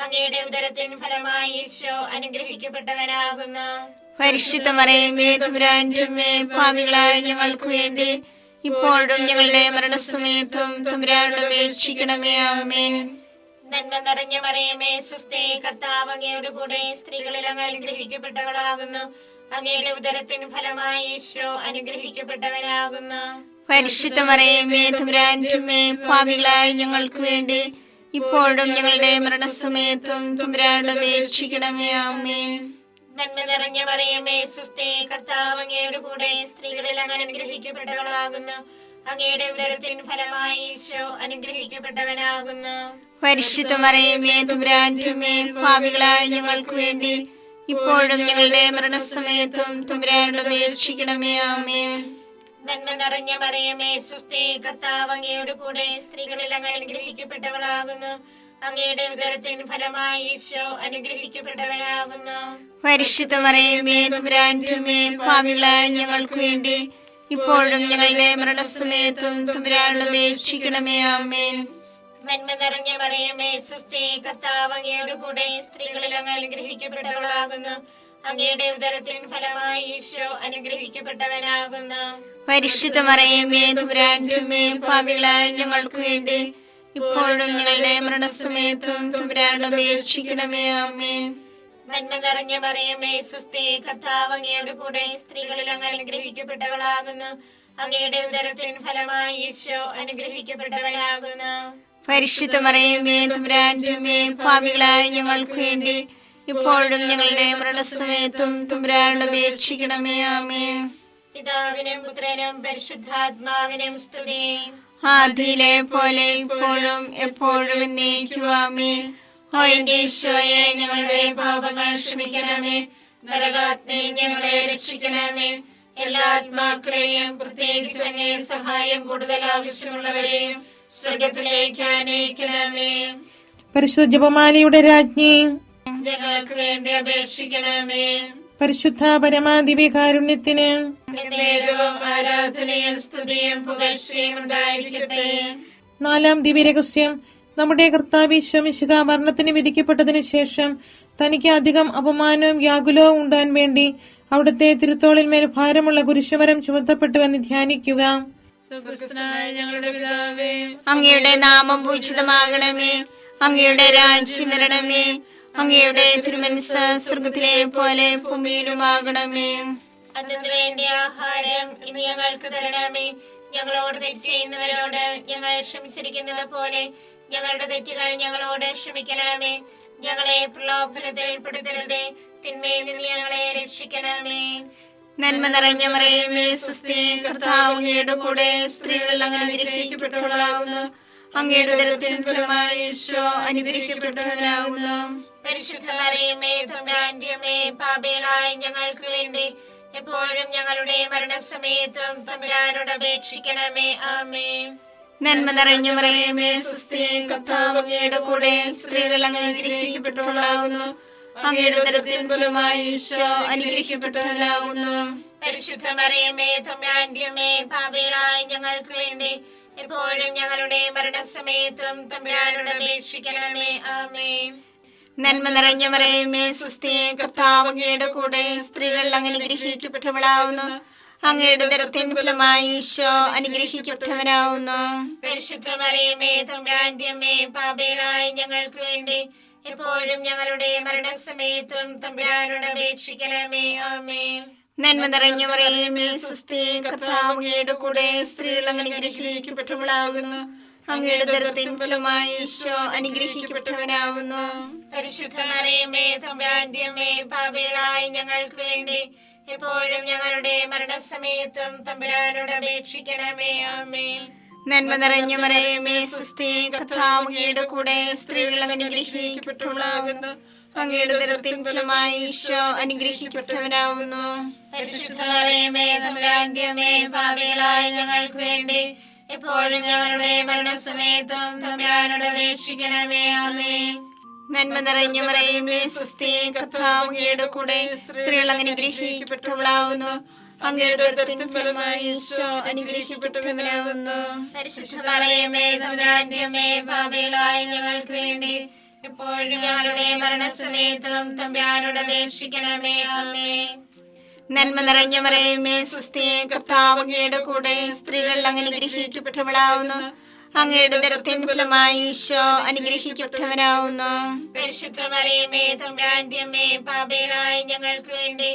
അങ്ങയുടെ ഉദരത്തിൻ ഫലമായി ഈശോ അനുഗ്രഹിക്കപ്പെട്ടവനാകുന്നു. പരിശുദ്ധ മറിയമേ തമ്പുരാന്റെ അമ്മേ, പാപികളായ ഞങ്ങൾക്ക് വേണ്ടി ഇപ്പോഴും ഞങ്ങളുടെ മരണസമയത്തും തമ്പുരാനോട് അപേക്ഷിക്കണമേ. ആമേൻ. നന്മ നിറഞ്ഞ മറിയമേ സ്വസ്തി, കർത്താവ് അങ്ങയോട് കൂടെ സ്ത്രീകളിൽ അങ്ങ് അനുഗ്രഹിക്കപ്പെട്ടവളാകുന്നു. അങ്ങയുടെ ഉദരത്തിൻ ഫലമായി ഈശോ അനുഗ്രഹിക്കപ്പെട്ടവനാകുന്നു. പരിശുദ്ധ മറിയമേ തമ്പുരാന്റെ അമ്മേ, പാപികളായ ഞങ്ങൾക്ക് വേണ്ടി ഇപ്പോഴും ഞങ്ങളുടെ മരണസമയത്തും തമ്പുരാനോട് അപേക്ഷിക്കണമേ. ആമേൻ. നന്മ നിറഞ്ഞ മറിയമേ സ്വസ്തി, കർത്താവ് അങ്ങയോട് കൂടെ സ്ത്രീകളിൽ അങ്ങ് അനുഗ്രഹിക്കപ്പെട്ടവളാകുന്നു. അങ്ങയുടെ ഉദരത്തിൻ ഫലമായി ഈശോ അനുഗ്രഹിക്കപ്പെട്ടവനാകുന്നു. പരിശുദ്ധ മറിയമേ തമ്പുരാന്റെ അമ്മേ, പാപികളായ ഞങ്ങൾക്ക് വേണ്ടി ഇപ്പോഴും ഞങ്ങളുടെ മരണസമയത്തും തമ്പുരാനോട് അപേക്ഷിക്കണമേ. ആമേൻ. നന്മ നിറഞ്ഞ മറിയമേ സ്വസ്തി, കർത്താവ് അങ്ങയോട് കൂടെ സ്ത്രീകളിൽ അങ്ങ് അനുഗ്രഹിക്കപ്പെട്ടവളാകുന്നു. അങ്ങയുടെ ഉദരത്തിൻ ഫലമായി ഈശോ അനുഗ്രഹിക്കപ്പെട്ടവനാകുന്നു. പരിശുദ്ധ മറിയമേ തമ്പുരാന്റെ അമ്മേ, പാപികളായ ഞങ്ങൾക്ക് വേണ്ടി ഇപ്പോഴും ഞങ്ങളുടെ മരണസമയത്തും തമ്പുരാനോട് അപേക്ഷിക്കണമേ. ആമേൻ. നന്മ നിറഞ്ഞ മറിയമേ സ്വസ്തി, കർത്താവ് അങ്ങയോട് കൂടെ സ്ത്രീകളിൽ അങ്ങ് അനുഗ്രഹിക്കപ്പെട്ടവളാകുന്നു. അങ്ങയുടെ ഉദരത്തിൻ ഫലമായി ഈശോ അനുഗ്രഹിക്കപ്പെട്ടവനാകുന്നു. പരിശുദ്ധ മറിയമേ തമ്പുരാന്റെ അമ്മേ, പാപികളായ ഞങ്ങൾക്ക് വേണ്ടി ഇപ്പോഴും ഞങ്ങളുടെ മരണസമയത്തും തമ്പുരാനോട് അപേക്ഷിക്കണമേ. ആമേൻ. നന്മ നിറഞ്ഞ മറിയമേ സ്വസ്തി, കർത്താവ് അങ്ങയോട് കൂടെ സ്ത്രീകളിൽ അങ്ങ് അനുഗ്രഹിക്കപ്പെട്ടവളാകുന്നു. അങ്ങയുടെ ഉദരത്തിൻ ഫലമായി ഈശോ അനുഗ്രഹിക്കപ്പെട്ടവനാകുന്നു. പരിശുദ്ധ മറിയമേ തമ്പുരാന്റെ അമ്മേ, പാപികളായ ഞങ്ങൾക്ക് വേണ്ടി ഇപ്പോഴും ഞങ്ങളുടെ മരണസമയത്തും തമ്പുരാനോട് അപേക്ഷിക്കണമേ. ആമേൻ. പിതാവിനും പുത്രനും പരിശുദ്ധാത്മാവിനും സ്തുതി. ആദിയിലെ പോലെ ഇപ്പോഴും എപ്പോഴും എന്നേക്കും. ആമേൻ. ഓ എന്റെ ഈശോയെ, ഞങ്ങളുടെ പാപങ്ങൾ ക്ഷമിക്കണമേ. നരകാഗ്നി ഞങ്ങളെ രക്ഷിക്കണമേ. എല്ലാ ആത്മാക്കളെയും പ്രത്യേകിച്ച് അങ്ങേ സഹായം കൂടുതൽ ആവശ്യമുള്ളവരെയും സ്വർഗത്തിലേക്ക് അനയിക്കണമേ. പരിശുദ്ധ ജപമാലയുടെ രാജ്ഞി, ഞങ്ങൾക്ക് വേണ്ടി അപേക്ഷിക്കണമേ. പരിശുദ്ധ പരമാദിവ്യകാരുണ്യത്തിന് നേരവും ആരാധനയും സ്തുതിയും പുകഴ്ചയും ഉണ്ടായിരിക്കട്ടെ. 4-ാം ദിവ്യരഹസ്യം. നമ്മുടെ കർത്താവ് ഈശോ മിശിഹാ മരണത്തിന് വിധിക്കപ്പെട്ടതിനു ശേഷം തനിക്ക് അധികം അപമാനവും വ്യാകുലവും ഉണ്ടാൻ വേണ്ടി അവിടുത്തെ തിരുത്തോളിന്മേൽ ഭാരമുള്ള കുരിശുമരം ചുമത്തപ്പെട്ടുവെന്ന് ധ്യാനിക്കുക. സ്വർഗ്ഗസ്ഥനായ ഞങ്ങളുടെ പിതാവേ, അങ്ങയുടെ നാമം പൂജിതമാകണമേ. അങ്ങയുടെ രാജ്യം വരണമേ. അങ്ങയുടെ തിരുമനസ്സ് സ്വർഗത്തിലെ പോലെ ഭൂമിയിലുമാകണമേ. അതിനു വേണ്ടി ആഹാരം ഇനി ഞങ്ങൾക്ക് തരണമേ. ഞങ്ങളോട് തെറ്റ് ചെയ്യുന്നവരോട് ഞങ്ങൾ ക്ഷമിച്ചിരിക്കുന്നത് പോലെ ഞങ്ങളുടെ തെറ്റുകൾ ഞങ്ങളോട് ക്ഷമിക്കണമേ. ഞങ്ങളെ പ്രലോഭനത്തിൽ പെടുത്തരുതേ, തിന്മയിൽ നിന്ന് ഞങ്ങളെ രക്ഷിക്കണമേ. നന്മ നിറഞ്ഞ മറിയമേ സ്വസ്തി, കർത്താവ് അങ്ങയുടെ കൂടെ സ്ത്രീകൾ അങ്ങ് അനുഗ്രഹിക്കപ്പെട്ടവളാകുന്നു. അങ്ങയുടെ ഉദരത്തിൻ ഫലമായി ഈശോ അനുഗ്രഹിക്കപ്പെട്ടവനാകുന്നു. പരിശുദ്ധ മറിയമേ തമ്പുരാന്റെ അമ്മേ, പാപികളായ ഞങ്ങൾക്ക് വേണ്ടി എപ്പോഴും ഞങ്ങളുടെ മരണസമയത്തും തമ്പുരാനോട് അപേക്ഷിക്കണമേ. ആമേൻ. നന്മ നിറഞ്ഞ മറിയമേ സ്വസ്തി, കർത്താവ് അങ്ങയുടെ കൂടെ സ്ത്രീകൾ അങ്ങ് അനുഗ്രഹിക്കപ്പെട്ടവളാകുന്നു. അങ്ങയുടെ ഉദരത്തിൻ ഫലമായി ഈശോ അനുഗ്രഹിക്കപ്പെട്ടവനാകുന്നു. പരിശുദ്ധ മറിയമേ തമ്പുരാന്റെ അമ്മേ, പാപികളായ ഞങ്ങൾക്ക് വേണ്ടി എപ്പോഴും ഞങ്ങളുടെ മരണസമയത്തും തമ്പുരാനോട് അപേക്ഷിക്കണമേ. ആമേൻ. നന്മ നിറഞ്ഞ മറിയമേ സ്വസ്തി, കർത്താവ് അങ്ങയുടെ കൂടെ സ്ത്രീകൾ അങ്ങ് അനുഗ്രഹിക്കപ്പെട്ടവളാകുന്നു. അങ്ങയുടെ ഉദരത്തിൻ ഫലമായി ഈശോ അനുഗ്രഹിക്കപ്പെട്ടവനാകുന്നു. പരിശുദ്ധ മറിയമേ തമ്പുരാന്റെ അമ്മേ, പാപികളായ ഞങ്ങൾക്ക് വേണ്ടി എപ്പോഴും ഞങ്ങളുടെ മരണസമയത്തും തമ്പുരാനോട് അപേക്ഷിക്കണമേ. ആമേൻ. നന്മ നിറഞ്ഞ മറിയമേ സ്വസ്തി, കർത്താവ് അങ്ങയുടെ കൂടെ സ്ത്രീകൾ അങ്ങ് അനുഗ്രഹിക്കപ്പെട്ടവളാകുന്നു. അങ്ങയുടെ ഉദരത്തിൻ ഫലമായി ഈശോ അനുഗ്രഹിക്കപ്പെട്ടവനാകുന്നു. പരിശുദ്ധ മറിയമേ തമ്പുരാന്റെ അമ്മേ, പാപികളായ ഞങ്ങൾക്ക് വേണ്ടി എപ്പോഴും ഞങ്ങളുടെ മരണസമയത്തും തമ്പുരാനോട് അപേക്ഷിക്കണമേ. ആമേൻ. നന്മ നിറഞ്ഞ മറിയമേ സ്വസ്തി, കർത്താവ് അങ്ങയുടെ കൂടെ സ്ത്രീകൾ അങ്ങ് അനുഗ്രഹിക്കപ്പെട്ടവളാകുന്നു. അങ്ങയുടെ ഉദരത്തിൻ ഫലമായി ഈശോ അനുഗ്രഹിക്കപ്പെട്ടവനാകുന്നു. പരിശുദ്ധ മറിയമേ തമ്പുരാന്റെ അമ്മേ, പാപികളായ ഞങ്ങൾക്ക് വേണ്ടി എപ്പോഴും ഞങ്ങളുടെ മരണസമയത്തും തമ്പുരാനോട് അപേക്ഷിക്കണമേ. ആമേൻ. നന്മ നിറഞ്ഞ മറിയമേ സ്വസ്തി, കർത്താവ് അങ്ങയുടെ കൂടെ സ്ത്രീകൾ അങ്ങ് അനുഗ്രഹിക്കപ്പെട്ടവളാകുന്നു. അങ്ങയുടെ ഉദരത്തിൻ ഫലമായി ഈശോ അനുഗ്രഹിക്കപ്പെട്ടവനാകുന്നു. പരിശുദ്ധ മറിയമേ തമ്പുരാന്റെ അമ്മേ, പാപികളായ ഞങ്ങൾക്ക് വേണ്ടി എപ്പോഴും ഞങ്ങളുടെ മരണസമയത്തും തമ്പുരാനോട് അപേക്ഷിക്കണമേ. ആമേൻ. നന്മ നിറഞ്ഞ മറിയമേ സ്വസ്തി, കർത്താവ് അങ്ങയുടെ കൂടെ സ്ത്രീകൾ അങ്ങ് അനുഗ്രഹിക്കപ്പെട്ടവളാകുന്നു. അങ്ങയുടെ ഉദരത്തിൻ ഫലമായി ഈശോ അനുഗ്രഹിക്കപ്പെട്ടവനാകുന്നു. പരിശുദ്ധ മറിയമേ തമ്പുരാന്റെ അമ്മേ, പാപികളായ ഞങ്ങൾക്ക് വേണ്ടി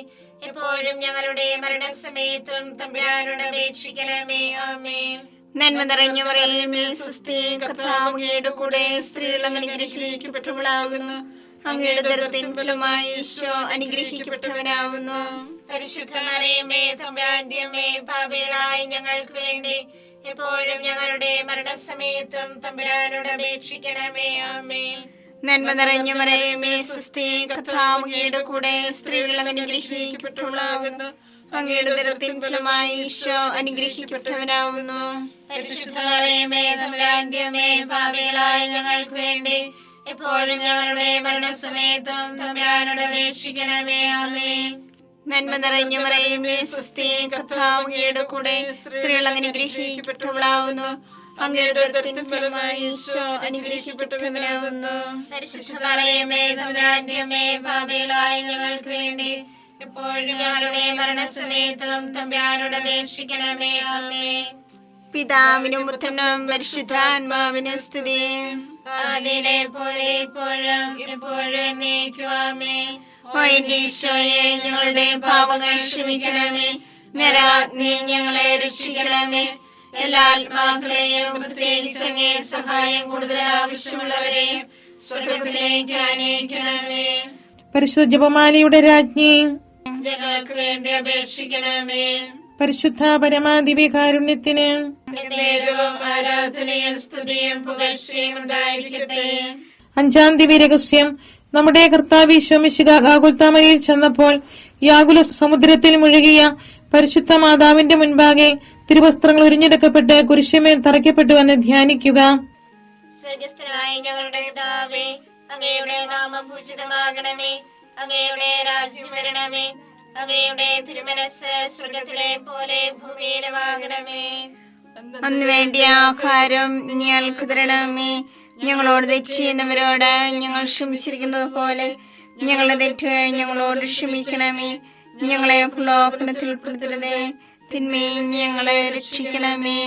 എപ്പോഴും ഞങ്ങളുടെ മരണസമയത്തും തമ്പുരാനോട് അപേക്ഷിക്കണമേ. ആമേൻ. നന്മ നിറഞ്ഞ മറിയമേ സ്വസ്തി, കർത്താവ് അങ്ങയുടെ കൂടെ സ്ത്രീകൾ അങ്ങ് അനുഗ്രഹിക്കപ്പെട്ടവളാകുന്നു. അങ്ങയുടെ ഉദരത്തിൻ ഫലമായി ഈശോ അനുഗ്രഹിക്കപ്പെട്ടവനാകുന്നു. പരിശുദ്ധ മറിയമേ തമ്പുരാന്റെ അമ്മേ, പാപികളായ ഞങ്ങൾക്ക് വേണ്ടി എപ്പോഴും ഞങ്ങളുടെ മരണസമയത്തും തമ്പുരാനോട് അപേക്ഷിക്കണമേ. ആമേൻ. നന്മ നിറഞ്ഞ മറിയമേ സ്വസ്തി, കർത്താവ് അങ്ങയുടെ കൂടെ സ്ത്രീകൾ അനുഗ്രഹിക്കപ്പെട്ടവളാകുന്നു. അങ്ങയുടെ ഉദരത്തിൻ ഫലമായി ഈശോ അനുഗ്രഹിക്കപ്പെട്ടവനാവുന്നു. പരിശുദ്ധ മറിയമേ തമ്പുരാന്റെ അമ്മേ, പാപികളായ ഞങ്ങൾക്ക് വേണ്ടി എപ്പോഴും ഞങ്ങളുടെ മരണസമയത്തും തമ്പുരാനോട് അപേക്ഷിക്കണമേ. ആമേൻ. നന്മ നിറഞ്ഞ മറിയമേ സ്വസ്തി, കർത്താവ് അങ്ങയുടെ കൂടെ സ്ത്രീകൾ അനുഗ്രഹിക്കപ്പെട്ടവളാവുന്നു. അങ്ങയുടെ ഉദരത്തിൻ ഫലമായി ഈശോ അനുഗ്രഹിക്കപ്പെട്ടവനാവുന്നു. പരിശുദ്ധ മറിയമേ തമ്പുരാന്റെ അമ്മേ, പാപികളായ ഞങ്ങൾക്ക് വേണ്ടി എപ്പോഴും ഞങ്ങളുടെ മരണസമയത്തും തമ്പുരാനോട് അപേക്ഷിക്കണമേ. ആമേൻ. പിതാവിനും പുത്രനും പരിശുദ്ധാത്മാവിനും സ്തുതി. ആദിയിലെ പോലെ ഇപ്പോഴും എപ്പോഴും എന്നേക്കും. ആമേൻ. ഓ എന്റെ ഈശോയെ, ഞങ്ങളുടെ പാപങ്ങൾ ക്ഷമിക്കണമേ. നരാഗ്നി ഞങ്ങളെ രക്ഷിക്കണമേ. എല്ലാ ആത്മാക്കളെയും പ്രത്യേകിച്ച് അങ്ങേ സഹായം കൂടുതൽ ആവശ്യമുള്ളവരെയും സ്വർഗത്തിലേക്ക് ആനയിക്കണമേ. പരിശുദ്ധ ജപമാലയുടെ രാജ്ഞി, ഞങ്ങൾക്ക് വേണ്ടി അപേക്ഷിക്കണമേ. പരിശുദ്ധ പരമാദിവ്യകാരുണ്യത്തിന് നേരവും ആരാധനയും സ്തുതിയും പുകഴ്ചയും ഉണ്ടായിരിക്കട്ടെ. 5-ാം ദിവ്യരഹസ്യം. നമ്മുടെ കർത്താവ് ഈശോ മിശിഹാ ഗാഗുൽത്താമലയിൽ ചെന്നപ്പോൾ യാകുല സമുദ്രത്തിൽ മുഴുകിയ പരിശുദ്ധ മാതാവിന്റെ മുൻപാകെ തിരുവസ്ത്രങ്ങൾ ഉരിഞ്ഞെടുക്കപ്പെട്ട് കുരിശുമേൽ തറയ്ക്കപ്പെട്ടുവെന്ന് ധ്യാനിക്കുക. സ്വർഗസ്ഥനായ ഞങ്ങളുടെ പിതാവേ, അങ്ങയുടെ നാമം പൂജിതമാകണമേ. അങ്ങയുടെ രാജ്യം വരണമേ. അങ്ങയുടെ തിരുമനസ് സ്വർഗത്തിലെ പോലെ ഭൂമിയിലുമാകണമേ. അന്ന് വേണ്ടിയ ആഹാരം ഞങ്ങൾക്ക് തരണമേ. ഞങ്ങളോട് തെറ്റ് ചെയ്യുന്നവരോട് ഞങ്ങൾ ക്ഷമിച്ചിരിക്കുന്നത് പോലെ ഞങ്ങളുടെ തെറ്റുകൾ ഞങ്ങളോട് ക്ഷമിക്കണമേ. ഞങ്ങളെ പ്രലോഭനത്തിൽ ഉൾപ്പെടുത്തരുതേ, തിന്മയിൽ ഞങ്ങളെ രക്ഷിക്കണമേ.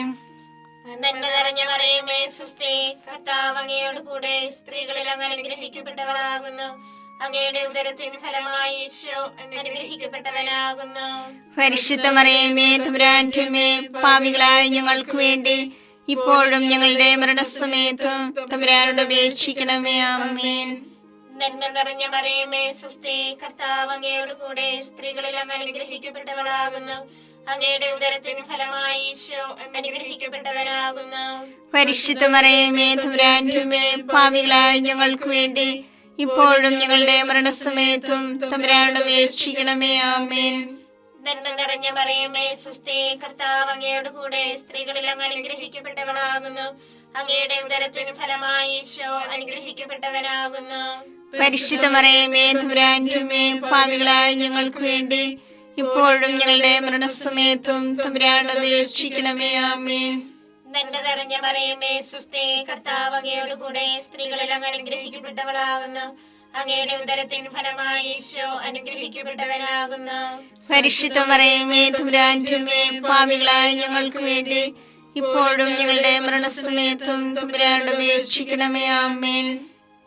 നന്മ നിറഞ്ഞ മറിയമേ സ്വസ്തി, കർത്താവ് അങ്ങയോട് കൂടെ സ്ത്രീകളിൽ അങ്ങ് അനുഗ്രഹിക്കപ്പെട്ടവളാകുന്നു. അങ്ങയുടെ ഉദരത്തിൻ ഫലമായി ഈശോ അനുഗ്രഹിക്കപ്പെട്ടവനാകുന്നു. പരിശുദ്ധ മറിയമേ തമ്പുരാന്റെ അമ്മേ, പാപികളായ ഞങ്ങൾക്ക് വേണ്ടി ഇപ്പോഴും ഞങ്ങളുടെ മരണസമയത്തും തമ്പുരാനോട് അപേക്ഷിക്കണമേ. ആമേൻ. നന്മ നിറഞ്ഞ മറിയമേ സ്വസ്തി, കർത്താവ് അങ്ങയോട് കൂടെ സ്ത്രീകളിൽ അങ്ങ് അനുഗ്രഹിക്കപ്പെട്ടവളാകുന്നു. അങ്ങയുടെ ഉദരത്തിൻ ഫലമായി ഈശോ അനുഗ്രഹിക്കപ്പെട്ടവനാകുന്നു. പരിശുദ്ധ മറിയമേ തമ്പുരാന്റെ അമ്മേ, പാപികളായ ഞങ്ങൾക്ക് വേണ്ടി ഇപ്പോഴും ഞങ്ങളുടെ മരണസമയത്തും തമ്പുരാനോട് അപേക്ഷിക്കണമേ. ആമേൻ. നന്മ നിറഞ്ഞ മറിയമേ സ്വസ്തി, കർത്താവ് അങ്ങയോട് കൂടെ സ്ത്രീകളിൽ അങ്ങ് അനുഗ്രഹിക്കപ്പെട്ടവളാകുന്നു. അങ്ങയുടെ ഉദരത്തിൻ ഫലമായി ഈശോ അനുഗ്രഹിക്കപ്പെട്ടവനാകുന്നു. പരിശുദ്ധ മറിയമേ തമ്പുരാന്റെ അമ്മേ, പാപികളായ ഞങ്ങൾക്ക് വേണ്ടി ഇപ്പോഴും ഞങ്ങളുടെ മരണസമയത്തും തമ്പുരാനോട് അപേക്ഷിക്കണമേ. ആമേൻ. നന്മ നിറഞ്ഞ മറിയമേ സ്വസ്തി, കർത്താവ് അങ്ങയോട് കൂടെ സ്ത്രീകളിൽ അങ്ങ് അനുഗ്രഹിക്കപ്പെട്ടവളാകുന്നു. അങ്ങയുടെ ഉദരത്തിൻ ഫലമായി ഈശോ അനുഗ്രഹിക്കപ്പെട്ടവനാകുന്നു. പരിശുദ്ധ മറിയമേ തമ്പുരാന്റെ അമ്മേ, പാപികളായ ഞങ്ങൾക്ക് വേണ്ടി ഇപ്പോഴും ഞങ്ങളുടെ മരണസമയത്തും തമ്പുരാനോട് അപേക്ഷിക്കണമേ. ആമേൻ.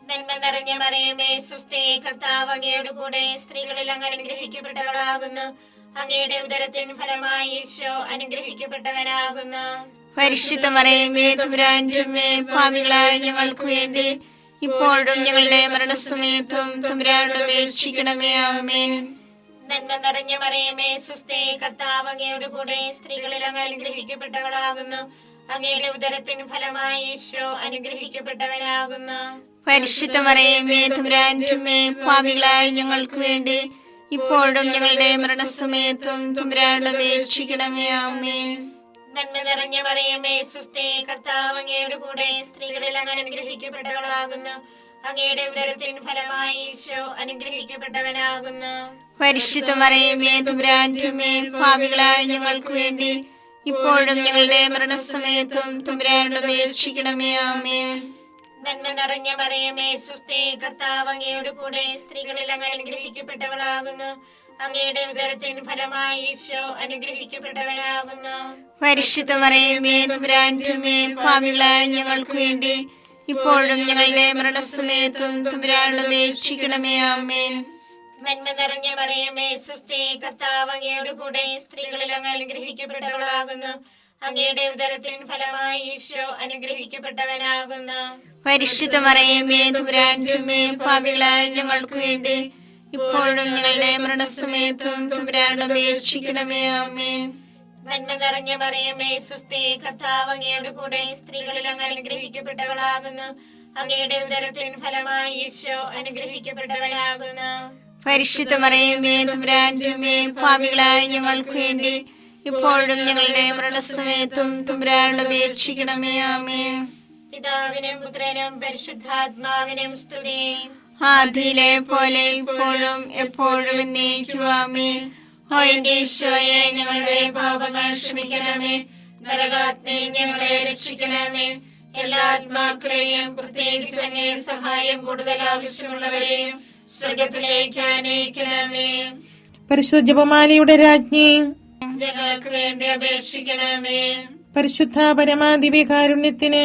നന്മ നിറഞ്ഞ മറിയമേ സ്വസ്തി, കർത്താവ് അങ്ങയോട് കൂടെ സ്ത്രീകളിൽ അങ്ങ് അനുഗ്രഹിക്കപ്പെട്ടവളാകുന്നു. അങ്ങയുടെ ഉദരത്തിൻ ഫലമായി ഈശോ അനുഗ്രഹിക്കപ്പെട്ടവനാകുന്നു. പരിശുദ്ധ മറിയമേ തമ്പുരാന്റെ അമ്മേ, പാപികളായ ഞങ്ങൾക്ക് വേണ്ടി ഇപ്പോഴും ഞങ്ങളുടെ മരണസമയത്തും തമ്പുരാനോട് അപേക്ഷിക്കണമേ. ആമേൻ. നന്മ നിറഞ്ഞ മറിയമേ സ്വസ്തി, കർത്താവ് അങ്ങയോട് കൂടെ സ്ത്രീകളിൽ അങ്ങ് അനുഗ്രഹിക്കപ്പെട്ടവളാകുന്നു. അങ്ങയുടെ ഉദരത്തിൻ ഫലമായി ഈശോ അനുഗ്രഹിക്കപ്പെട്ടവനാകുന്നു. പരിശുദ്ധ മറിയമേ തമ്പുരാന്റെ അമ്മേ, പാപികളായ ഞങ്ങൾക്ക് വേണ്ടി ഇപ്പോഴും ഞങ്ങളുടെ മരണസമയത്തും തമ്പുരാനോട് അപേക്ഷിക്കണമേ. ആമേൻ. നന്മ നിറഞ്ഞ മറിയമേ സ്വസ്തി, കർത്താവ് അങ്ങയോട് കൂടെ സ്ത്രീകളിൽ അങ്ങ് അനുഗ്രഹിക്കപ്പെട്ടവളാകുന്നു. അങ്ങയുടെ ഉദരത്തിൻ ഫലമായി ഈശോ അനുഗ്രഹിക്കപ്പെട്ടവനാകുന്നു. പരിശുദ്ധ മറിയമേ തമ്പുരാന്റെ അമ്മേ, പാപികളായ ഞങ്ങൾക്ക് വേണ്ടി ഇപ്പോഴും ഞങ്ങളുടെ മരണസമയത്തും തമ്പുരാനോട് അപേക്ഷിക്കണമേ. ആമേൻ. നന്മ നിറഞ്ഞ മറിയമേ സ്വസ്തി, കർത്താവ് അങ്ങയോട് കൂടെ സ്ത്രീകളിൽ അങ്ങ് അനുഗ്രഹിക്കപ്പെട്ടവളാകുന്നു. അങ്ങയുടെ ഉദരത്തിൻ ഫലമായി ഈശോ അനുഗ്രഹിക്കപ്പെട്ടവനാകുന്നു. പരിശുദ്ധ മറിയമേ തമ്പുരാന്റെ അമ്മേ, പാപികളായ ഞങ്ങൾക്ക് വേണ്ടി ഇപ്പോഴും ഞങ്ങളുടെ മരണസമയത്തും തമ്പുരാനോട് അപേക്ഷിക്കണമേ. ആമേൻ. നന്മ നിറഞ്ഞ മറിയമേ സ്വസ്തി, കർത്താവ് അങ്ങയോട് കൂടെ സ്ത്രീകളിൽ അങ്ങ് അനുഗ്രഹിക്കപ്പെട്ടവളാകുന്നു. അങ്ങയുടെ ഉദരത്തിൻ ഫലമായി ഈശോ അനുഗ്രഹിക്കപ്പെട്ടവനാകുന്നു. പരിശുദ്ധ മറിയമേ തമ്പുരാന്റെ അമ്മേ, പാപികളായ ഞങ്ങൾക്ക് വേണ്ടി ഇപ്പോഴും ഞങ്ങളുടെ മരണസമയത്തും തമ്പുരാനോട് അപേക്ഷിക്കണമേ. ആമേൻ. നന്മ നിറഞ്ഞ മറിയമേ സ്വസ്തി, കർത്താവ് അങ്ങയുടെ കൂടെ സ്ത്രീകളിൽ അങ്ങ് അനുഗ്രഹിക്കപ്പെട്ടവളാകുന്നു. അങ്ങയുടെ ഉദരത്തിൻ ഫലമായി ഈശോ അനുഗ്രഹിക്കപ്പെട്ടവനാകുന്നു. പരിശുദ്ധ മറിയമേ തമ്പുരാന്റെ അമ്മേ, പാപികളായ ഞങ്ങൾക്ക് വേണ്ടി ഇപ്പോഴും ഞങ്ങളുടെ മരണസമയത്തും തമ്പുരാനോട് അപേക്ഷിക്കണമേ. ആമേൻ. പിതാവിനും പുത്രനും പരിശുദ്ധാത്മാവിനും സ്തുതി. ആദിയിലെ പോലെ ഇപ്പോഴും എപ്പോഴും എന്നേക്കും. ആമേൻ. ഓ എന്റെ ഈശോയെ, ഞങ്ങളുടെ പാപങ്ങൾ ക്ഷമിക്കണമേ. നരകാഗ്നി ഞങ്ങളെ രക്ഷിക്കണമേ. എല്ലാ ആത്മാക്കളെയും, പ്രത്യേകിച്ച് അങ്ങേ സഹായം കൂടുതൽ ആവശ്യമുള്ളവരെയും സ്വർഗത്തിലേക്ക് ആനയിക്കണമേ. പരിശുദ്ധ ജപമാലയുടെ രാജ്ഞി, ഞങ്ങൾക്ക് വേണ്ടി അപേക്ഷിക്കണമേ. പരിശുദ്ധ പരമാദിവ്യകാരുണ്യത്തിന്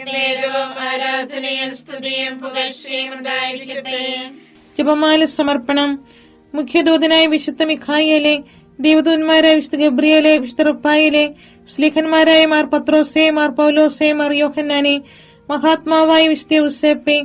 നേരവും ആരാധനയും സ്തുതിയും പുകഴ്ചയും ഉണ്ടായിരിക്കട്ടെ. ജപമാല സമർപ്പണം. മുഖ്യദൂതനായ വിശുദ്ധ മിഖായേലെ, ദേവദൂതന്മാരായ വിശുദ്ധ ഗബ്രിയേലെ, വിശുദ്ധ റുപ്പായേലെ, സ്ലീഹന്മാരായ മാർ പത്രോസേ, മാർ പൗലോസേ, മാർ യോഹന്നാനെ, മഹാത്മാവായ വിശുദ്ധ യൂസേപ്പേ,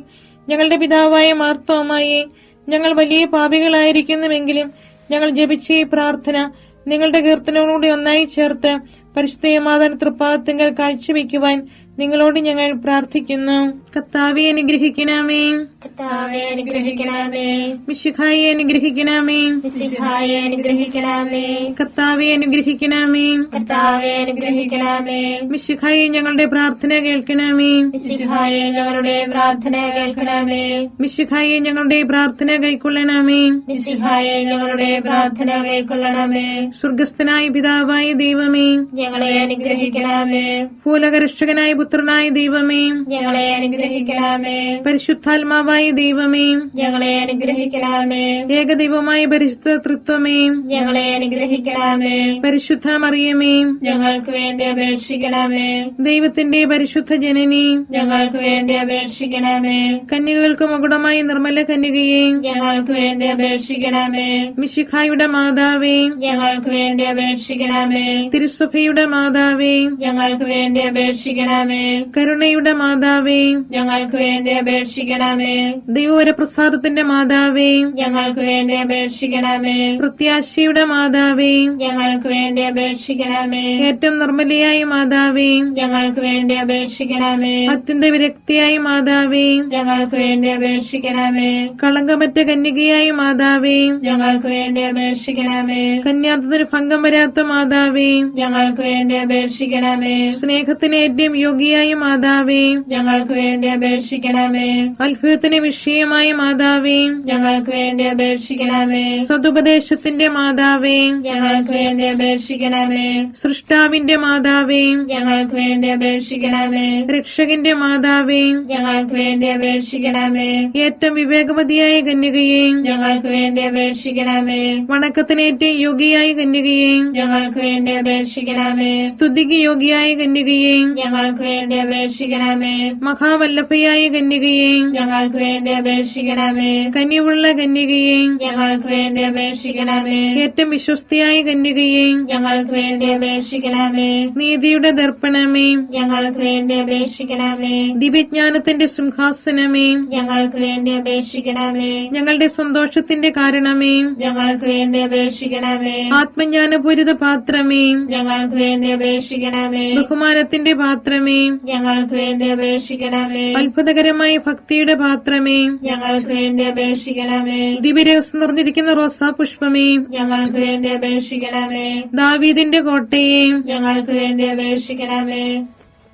ഞങ്ങളുടെ പിതാവായ മാർത്തോമായെ, ഞങ്ങൾ വലിയ പാപികളായിരിക്കുന്നുവെങ്കിലും ഞങ്ങൾ ജപിച്ച ഈ പ്രാർത്ഥന നിങ്ങളുടെ കീർത്തനങ്ങളോട് ഒന്നായി ചേർത്ത് പരിശുദ്ധ മാതാവിന്റെ തൃപ്പാദത്തിങ്കൽ കാഴ്ചവെക്കുവാൻ നിങ്ങളോട് ഞങ്ങൾ പ്രാർത്ഥിക്കുന്നു. കർത്താവേ അനുഗ്രഹിക്കണമേ. കർത്താവേ അനുഗ്രഹിക്കണമേ. മിശിഹായെ അനുഗ്രഹിക്കണമേ. മിശിഹായെ അനുഗ്രഹിക്കണമേ. കർത്താവേ അനുഗ്രഹിക്കണമേ. കർത്താവേ അനുഗ്രഹിക്കണമേ. മിശിഹായെ ഞങ്ങളുടെ പ്രാർത്ഥന കേൾക്കണമേ. മിശിഹായെ ഞങ്ങളുടെ പ്രാർത്ഥന കേൾക്കണമേ. മിശിഹായെ ഞങ്ങളുടെ പ്രാർത്ഥന കൈക്കൊള്ളണമേ. മിശിഹായെ ഞങ്ങളുടെ പ്രാർത്ഥന കൈക്കൊള്ളണമേ. സ്വർഗസ്ഥനായ പിതാവായ ദൈവമേ, ഞങ്ങളെ അനുഗ്രഹിക്കണമേ. ഭൂലോകരക്ഷകനായ പുത്രനായ ദൈവമേ, ഞങ്ങളെ അനുഗ്രഹിക്കണമേ. പരിശുദ്ധാത്മാവായ ദൈവമേ, ഞങ്ങളെ അനുഗ്രഹിക്കണമേ. ഏകദൈവമായ പരിശുദ്ധ തൃത്വമേ, ഞങ്ങളെ അനുഗ്രഹിക്കണമേ. പരിശുദ്ധ മറിയമേ, ഞങ്ങൾക്ക് വേണ്ടി അപേക്ഷിക്കണമേ. ദൈവത്തിന്റെ പരിശുദ്ധ ജനനി, ഞങ്ങൾക്ക് വേണ്ടി അപേക്ഷിക്കണമേ. കന്യകൾക്ക് മകുടമായ നിർമ്മല കന്യകയെ, ഞങ്ങൾക്ക് വേണ്ടി അപേക്ഷിക്കണമേ. മിശിഹായുടെ മാതാവേ, ഞങ്ങൾക്ക് വേണ്ടി അപേക്ഷിക്കണമേ. തിരുസഭയുടെ മാതാവേ, ഞങ്ങൾക്ക് വേണ്ടി അപേക്ഷിക്കണമേ. കരുണയുടെ മാതാവേ, ഞങ്ങൾക്ക് വേണ്ടി അപേക്ഷിക്കണമേ. ദൈവവരപ്രസാദത്തിന്റെ മാതാവേ, ഞങ്ങൾക്ക് വേണ്ടി അപേക്ഷിക്കണമേ. പ്രത്യാശയുടെ മാതാവേ, ഞങ്ങൾക്ക് വേണ്ടി അപേക്ഷിക്കണമേ. ഏറ്റവും നിർമ്മലയായ മാതാവേ, ഞങ്ങൾക്ക് വേണ്ടി അപേക്ഷിക്കണമേ. അത്യന്ത വിരക്തിയായ മാതാവേ, ഞങ്ങൾക്ക് വേണ്ടി അപേക്ഷിക്കണമേ. കളങ്കമറ്റ കന്യകയായ മാതാവേ, ഞങ്ങൾക്ക് വേണ്ടി അപേക്ഷിക്കണമേ. കന്യാത്വത്തിന് ഭംഗം വരാത്ത മാതാവേ, ഞങ്ങൾക്ക് വേണ്ടി അപേക്ഷിക്കണമേ. സ്നേഹത്തിന് ഏറ്റവും യോഗ്യയായ മാതാവേ, ഞങ്ങൾക്ക് വേണ്ടി അപേക്ഷിക്കണമേ. അത്ഭുതത്തിന് വിഷയമായ മാതാവേ, ഞങ്ങൾക്ക് വേണ്ടി അപേക്ഷിക്കണമേ. സതുപദേശത്തിന്റെ മാതാവേ, ഞങ്ങൾക്ക് വേണ്ടി അപേക്ഷിക്കണമേ. സൃഷ്ടാവിന്റെ മാതാവേ, ഞങ്ങൾക്ക് വേണ്ടി അപേക്ഷിക്കണമേ. രക്ഷകന്റെ മാതാവേ, ഞങ്ങൾക്ക് വേണ്ടി അപേക്ഷിക്കണമേ. ഏറ്റവും വിവേകവതിയായ കന്യകയെ, ഞങ്ങൾക്ക് വേണ്ടി അപേക്ഷിക്കണമേ. വണക്കത്തിന് ഏറ്റവും യോഗ്യയായ കന്യകയെ, ഞങ്ങൾക്ക് വേണ്ടി അപേക്ഷിക്കണമേ. സ്തുതിക്ക് യോഗ്യയായ കന്യകയെ, ഞങ്ങൾക്ക് വേണ്ടി അപേക്ഷിക്കണമേ. മഹാവല്ലഭയായ കന്യകയെ, ഞങ്ങൾക്ക് വേണ്ടി അപേക്ഷിക്കണമേ. കനിവുള്ള കന്യകയെ, ഞങ്ങൾക്ക് വേണ്ടി അപേക്ഷിക്കണമേ. ഏറ്റവും വിശ്വസ്തയായ കന്യകയെ, ഞങ്ങൾക്ക് വേണ്ടി അപേക്ഷിക്കണമേ. നീതിയുടെ ദർപ്പണമേ, ഞങ്ങൾക്ക് വേണ്ടി അപേക്ഷിക്കണമേ. ദിവ്യജ്ഞാനത്തിന്റെ സിംഹാസനമേ, ഞങ്ങൾക്ക് വേണ്ടി അപേക്ഷിക്കണമേ. ഞങ്ങളുടെ സന്തോഷത്തിന്റെ കാരണമേ, ഞങ്ങൾക്ക് വേണ്ടി അപേക്ഷിക്കണമേ. ആത്മജ്ഞാനപൂരിത പാത്രമേ, ഞങ്ങൾക്ക് വേണ്ടി അപേക്ഷിക്കണമേ. ബഹുമാനത്തിന്റെ പാത്രമേ, ഞങ്ങൾക്ക് വേണ്ടി അപേക്ഷിക്കണമേ. അത്ഭുതകരമായ ഭക്തിയുടെ പാത്രമേ, ഞങ്ങൾക്ക് വേണ്ടി അപേക്ഷിക്കണമേ. ദിവ്യരഹസ്യം നിറഞ്ഞിരിക്കുന്ന റോസാ പുഷ്പമേ, ഞങ്ങൾക്ക് വേണ്ടി അപേക്ഷിക്കണമേ. ദാവീദിന്റെ കോട്ടയെ, ഞങ്ങൾക്ക് വേണ്ടി അപേക്ഷിക്കണമേ.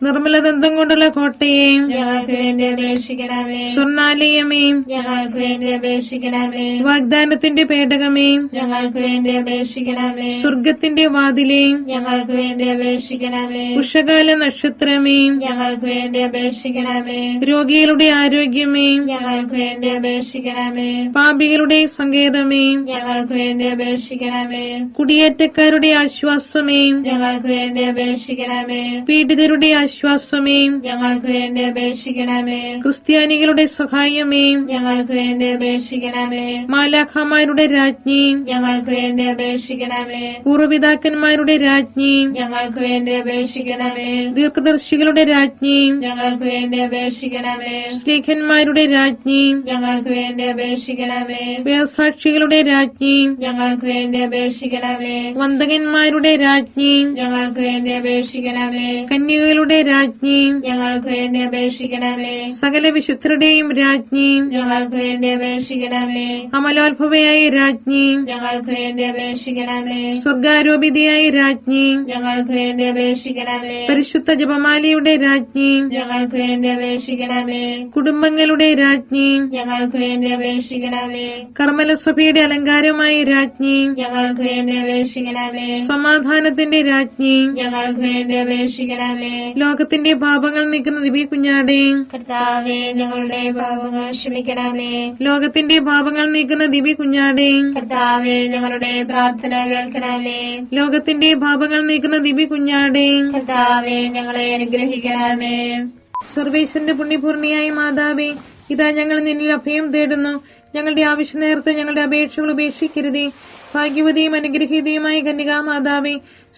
നിർമ്മലദന്തം കൊണ്ടുള്ള കോട്ടയെ, ഞങ്ങൾക്ക് വേണ്ടി അപേക്ഷിക്കണമേ. സ്വർണാലയമേ, ഞങ്ങൾക്ക് വേണ്ടി അപേക്ഷിക്കണമേ. വാഗ്ദാനത്തിന്റെ പേടകമേ, ഞങ്ങൾക്ക് വേണ്ടി അപേക്ഷിക്കണമേ. സ്വർഗത്തിന്റെ വാതിലേ, ഞങ്ങൾക്ക് വേണ്ടി അപേക്ഷിക്കണമേ. ഉഷകാല നക്ഷത്രമേ, ഞങ്ങൾക്ക് വേണ്ടി അപേക്ഷിക്കണമേ. രോഗികളുടെ ആരോഗ്യമേ, ഞങ്ങൾക്ക് വേണ്ടി അപേക്ഷിക്കണമേ. പാപികളുടെ സങ്കേതമേ, ഞങ്ങൾക്ക് വേണ്ടി അപേക്ഷിക്കണമേ. കുടിയേറ്റക്കാരുടെ ആശ്വാസമേ, ഞങ്ങൾക്ക് വേണ്ടി അപേക്ഷിക്കണമേ. പീഡിതരുടെ ആശ്വാസമേ, ഞങ്ങൾക്ക് വേണ്ടി അപേക്ഷിക്കണമേ. ക്രിസ്ത്യാനികളുടെ സഹായമേ, ഞങ്ങൾക്ക് വേണ്ടി അപേക്ഷിക്കണമേ. മാലാഖമാരുടെ രാജ്ഞി, ഞങ്ങൾക്ക് വേണ്ടി അപേക്ഷിക്കണമേ. പൂർവ്വപിതാക്കന്മാരുടെ രാജ്ഞി, ഞങ്ങൾക്ക് വേണ്ടി അപേക്ഷിക്കണമേ. ദീർഘദർശികളുടെ രാജ്ഞി, ഞങ്ങൾക്ക് വേണ്ടി അപേക്ഷിക്കണമേ. സ്നേഹന്മാരുടെ രാജ്ഞി, ഞങ്ങൾക്ക് വേണ്ടി അപേക്ഷിക്കണമേ. വേദസാക്ഷികളുടെ രാജ്ഞി, ഞങ്ങൾക്ക് വേണ്ടി അപേക്ഷിക്കണമേ. വന്ദകന്മാരുടെ രാജ്ഞി, ഞങ്ങൾക്ക് വേണ്ടി അപേക്ഷിക്കണമേ. കന്യകകളുടെ രാജ്ഞി, ഞങ്ങൾക്ക് വേണ്ടി അപേക്ഷിക്കണമേ. സകല വിശുദ്ധരുടെയും രാജ്ഞി, ഞങ്ങൾക്ക് വേണ്ടി അപേക്ഷിക്കണമേ. അമലോത്ഭവയായ രാജ്ഞി, ഞങ്ങൾക്ക് വേണ്ടി അപേക്ഷിക്കണമേ. സ്വർഗാരോപിതയായ രാജ്ഞി, ഞങ്ങൾക്ക് വേണ്ടി അപേക്ഷിക്കണമേ. പരിശുദ്ധ ജപമാലയുടെ രാജ്ഞി, ഞങ്ങൾക്ക് വേണ്ടി അപേക്ഷിക്കണമേ. കുടുംബങ്ങളുടെ രാജ്ഞി, ഞങ്ങൾക്ക് വേണ്ടി അപേക്ഷിക്കണമേ. കർമ്മലസഭയുടെ അലങ്കാരമായ രാജ്ഞി, ഞങ്ങൾക്ക് വേണ്ടി അപേക്ഷിക്കണമേ. സമാധാനത്തിന്റെ രാജ്ഞി, ഞങ്ങൾക്ക് വേണ്ടി അപേക്ഷിക്കണമേ. ലോകത്തിന്റെ പാപങ്ങൾ നീക്കുന്ന ദിവ്യ കുഞ്ഞാടേ, കർത്താവേ, ഞങ്ങളുടെ പാപങ്ങൾ ക്ഷമിക്കണമേ. ലോകത്തിന്റെ പാപങ്ങൾ നീക്കുന്ന ദിവ്യ കുഞ്ഞാടേ, കർത്താവേ, ഞങ്ങളുടെ പ്രാർത്ഥന കേൾക്കണമേ. ലോകത്തിന്റെ പാപങ്ങൾ നീക്കുന്ന ദിവ്യ കുഞ്ഞാടേ, കർത്താവേ, ഞങ്ങളെ അനുഗ്രഹിക്കണമേ. സർവേശ്വരന്റെ പുണ്യപൂർണിയായ മാതാവേ, ഇതാ ഞങ്ങൾ നിന്നിൽ അഭയം തേടുന്നു. ഞങ്ങളുടെ ആവശ്യ നേരത്ത് ഞങ്ങളുടെ അപേക്ഷകൾ ഉപേക്ഷിക്കരുതേ. ഭാഗ്യവതിയും അനുഗ്രഹീതയുമായ കന്യകാ മാതാവേ,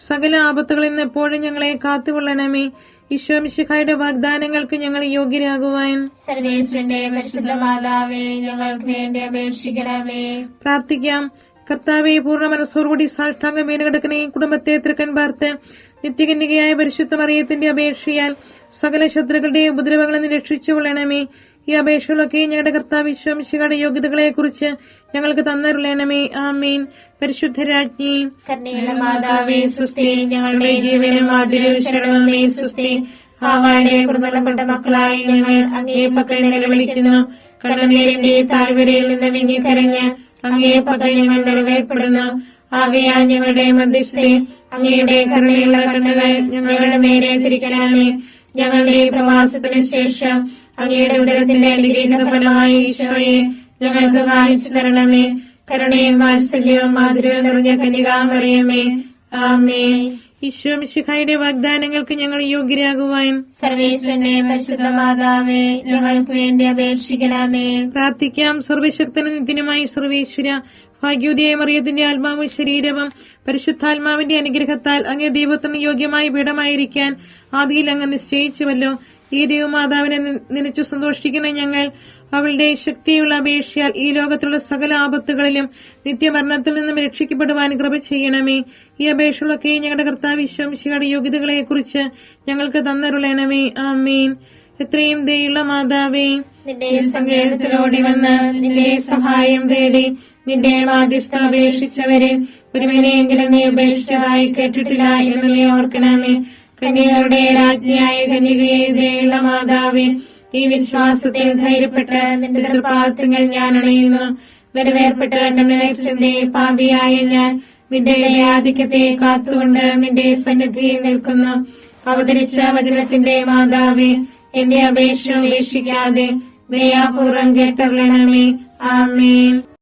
സകല ആപത്തുകളിൽ നിന്ന് എപ്പോഴും ഞങ്ങളെ കാത്തുകൊള്ളണമേ. ഈശോ മിശിഹായുടെ വാഗ്ദാനങ്ങൾക്ക് ഞങ്ങൾ യോഗ്യരാകുവാൻ സർവേശ്വരന്റെ പരിശുദ്ധ മാതാവേ, ഞങ്ങൾക്ക് വേണ്ടി അപേക്ഷിക്കണമേ. പ്രാർത്ഥിക്കാം. കർത്താവെ, പൂർണ്ണ മനസ്സോടുകൂടി സാഷ്ടാംഗം വീണുകിടക്കുന്ന ഈ കുടുംബത്തെ തൃക്കൻ പാർത്ത് നിത്യകന്യകയായ പരിശുദ്ധ മറിയത്തിന്റെ അപേക്ഷയാൽ സകല ശത്രുക്കളുടെ ഉപദ്രവങ്ങളിൽ നിന്ന് രക്ഷിച്ചുകൊള്ളണമേ. ഈ അപേക്ഷകളൊക്കെ ഞങ്ങളുടെ കർത്താവ് ഈശോ മിശിഹായുടെ യോഗ്യതകളെ കുറിച്ച് ഞങ്ങൾക്ക് തന്നരുളണമേ. ആമേൻ. പരിശുദ്ധ രാജ്ഞി, കരുണയുള്ള മാതാവേ, സുസ്തി. ഞങ്ങളുടെ ജീവനും മാധുര്യവും ശരണവുമേ, സുസ്തി. ഹാവായുടെ കുറുനടപ്പെട്ട മക്കളായി ഞങ്ങൾ അങ്ങേ പക്കൽ നിലവിളിക്കുന്നു. കണ്ണുനീരിന്റെ താഴ്വരയിൽ നിന്ന് വിങ്ങിക്കരഞ്ഞ് അങ്ങേ പക്കൽ ഞങ്ങൾ നിറവേർപ്പെടുന്നു. ആകയാൽ ഞങ്ങളുടെ മധ്യസ്ഥെ അങ്ങയുടെ കരുണയുള്ള കണ്ണുകൾ ഞങ്ങളുടെ നേരെ തിരിക്കണമേ. ഞങ്ങളുടെ പ്രവാസത്തിന് ശേഷം അങ്ങയുടെ ഉദരത്തിന്റെ അനുഗ്രഹീത ഫലമായി ഈശോയെ ഞങ്ങൾക്ക് കാണിച്ചു തരണമേ. കരുണയും വാത്സല്യവും മാധുര്യവും നിറഞ്ഞ കന്യകാമറിയമേ, ആമേൻ. ഈശോ മിശിഹായുടെ വാഗ്ദാനങ്ങൾക്ക് ഞങ്ങൾ യോഗ്യരാകുവാൻ സർവേശ്വരനെ പരിശുദ്ധ മാതാവേ, ഞങ്ങൾക്ക് വേണ്ടി അപേക്ഷിക്കണമേ. പ്രാർത്ഥിക്കാം. സർവശക്തനും നിത്യനുമായി സർവേശ്വര, ഭാഗ്യോദയ മറിയത്തിന്റെ ആത്മാവും ശരീരവും പരിശുദ്ധാത്മാവിന്റെ അനുഗ്രഹത്താൽ അങ്ങേ ദൈവത്തിന് യോഗ്യമായ പീഠമായിരിക്കാൻ ആദിയിൽ അങ്ങ് നിശ്ചയിച്ചുവല്ലോ. ഈ ദൈവമാതാവിനെ നനച്ചു സന്തോഷിക്കുന്ന ഞങ്ങൾ അവളുടെ ശക്തിയുള്ള അപേക്ഷയാൽ ഈ ലോകത്തിലുള്ള സകല ആപത്തുകളിലും നിത്യമരണത്തിൽ നിന്നും രക്ഷിക്കപ്പെടുവാൻ കൃപ ചെയ്യണമേ. ഈ അപേക്ഷകളൊക്കെ ഞങ്ങളുടെ കർത്താവ് ഈശോ മിശിഹായുടെ യോഗ്യതകളെ കുറിച്ച് ഞങ്ങൾക്ക് തന്നരുളണമേ. ആമേൻ. എത്രയും ദയുള്ള മാതാവേ, നിന്റെ സങ്കേതത്തിലോടി വന്ന് നിന്റെ സഹായം തേടി നിന്റെ മാധ്യസ്ഥം അപേക്ഷിച്ചവരെ ഒരുവനെയെങ്കിലും നീ ഉപേക്ഷിച്ചതായി കേട്ടിട്ടില്ല എന്ന് നീ ഓർക്കണമേ. കന്യകരുടെ രാജ്ഞിയായ കന്യകയെ ദയുള്ള മാതാവേ, ഈ വിശ്വാസത്തിൽ ധൈര്യപ്പെട്ട് നിന്റെ തൃപ്പാദങ്ങൾ ഞാൻ അണയുന്നു. നിറവേർപ്പെട്ട് കണ്ടെന്നെ പാപിയായ ഞാൻ നിന്റെ ആധിക്യത്തെ കാത്തുകൊണ്ട് നിന്റെ സന്നിധിയിൽ നിൽക്കുന്നു. അവതരിച്ച വചനത്തിന്റെ മാതാവേ, എന്റെ അപേക്ഷ ഉപേക്ഷിക്കാതെ ദയാപൂർവം കേട്ടറിയണമേ. ആമേൻ.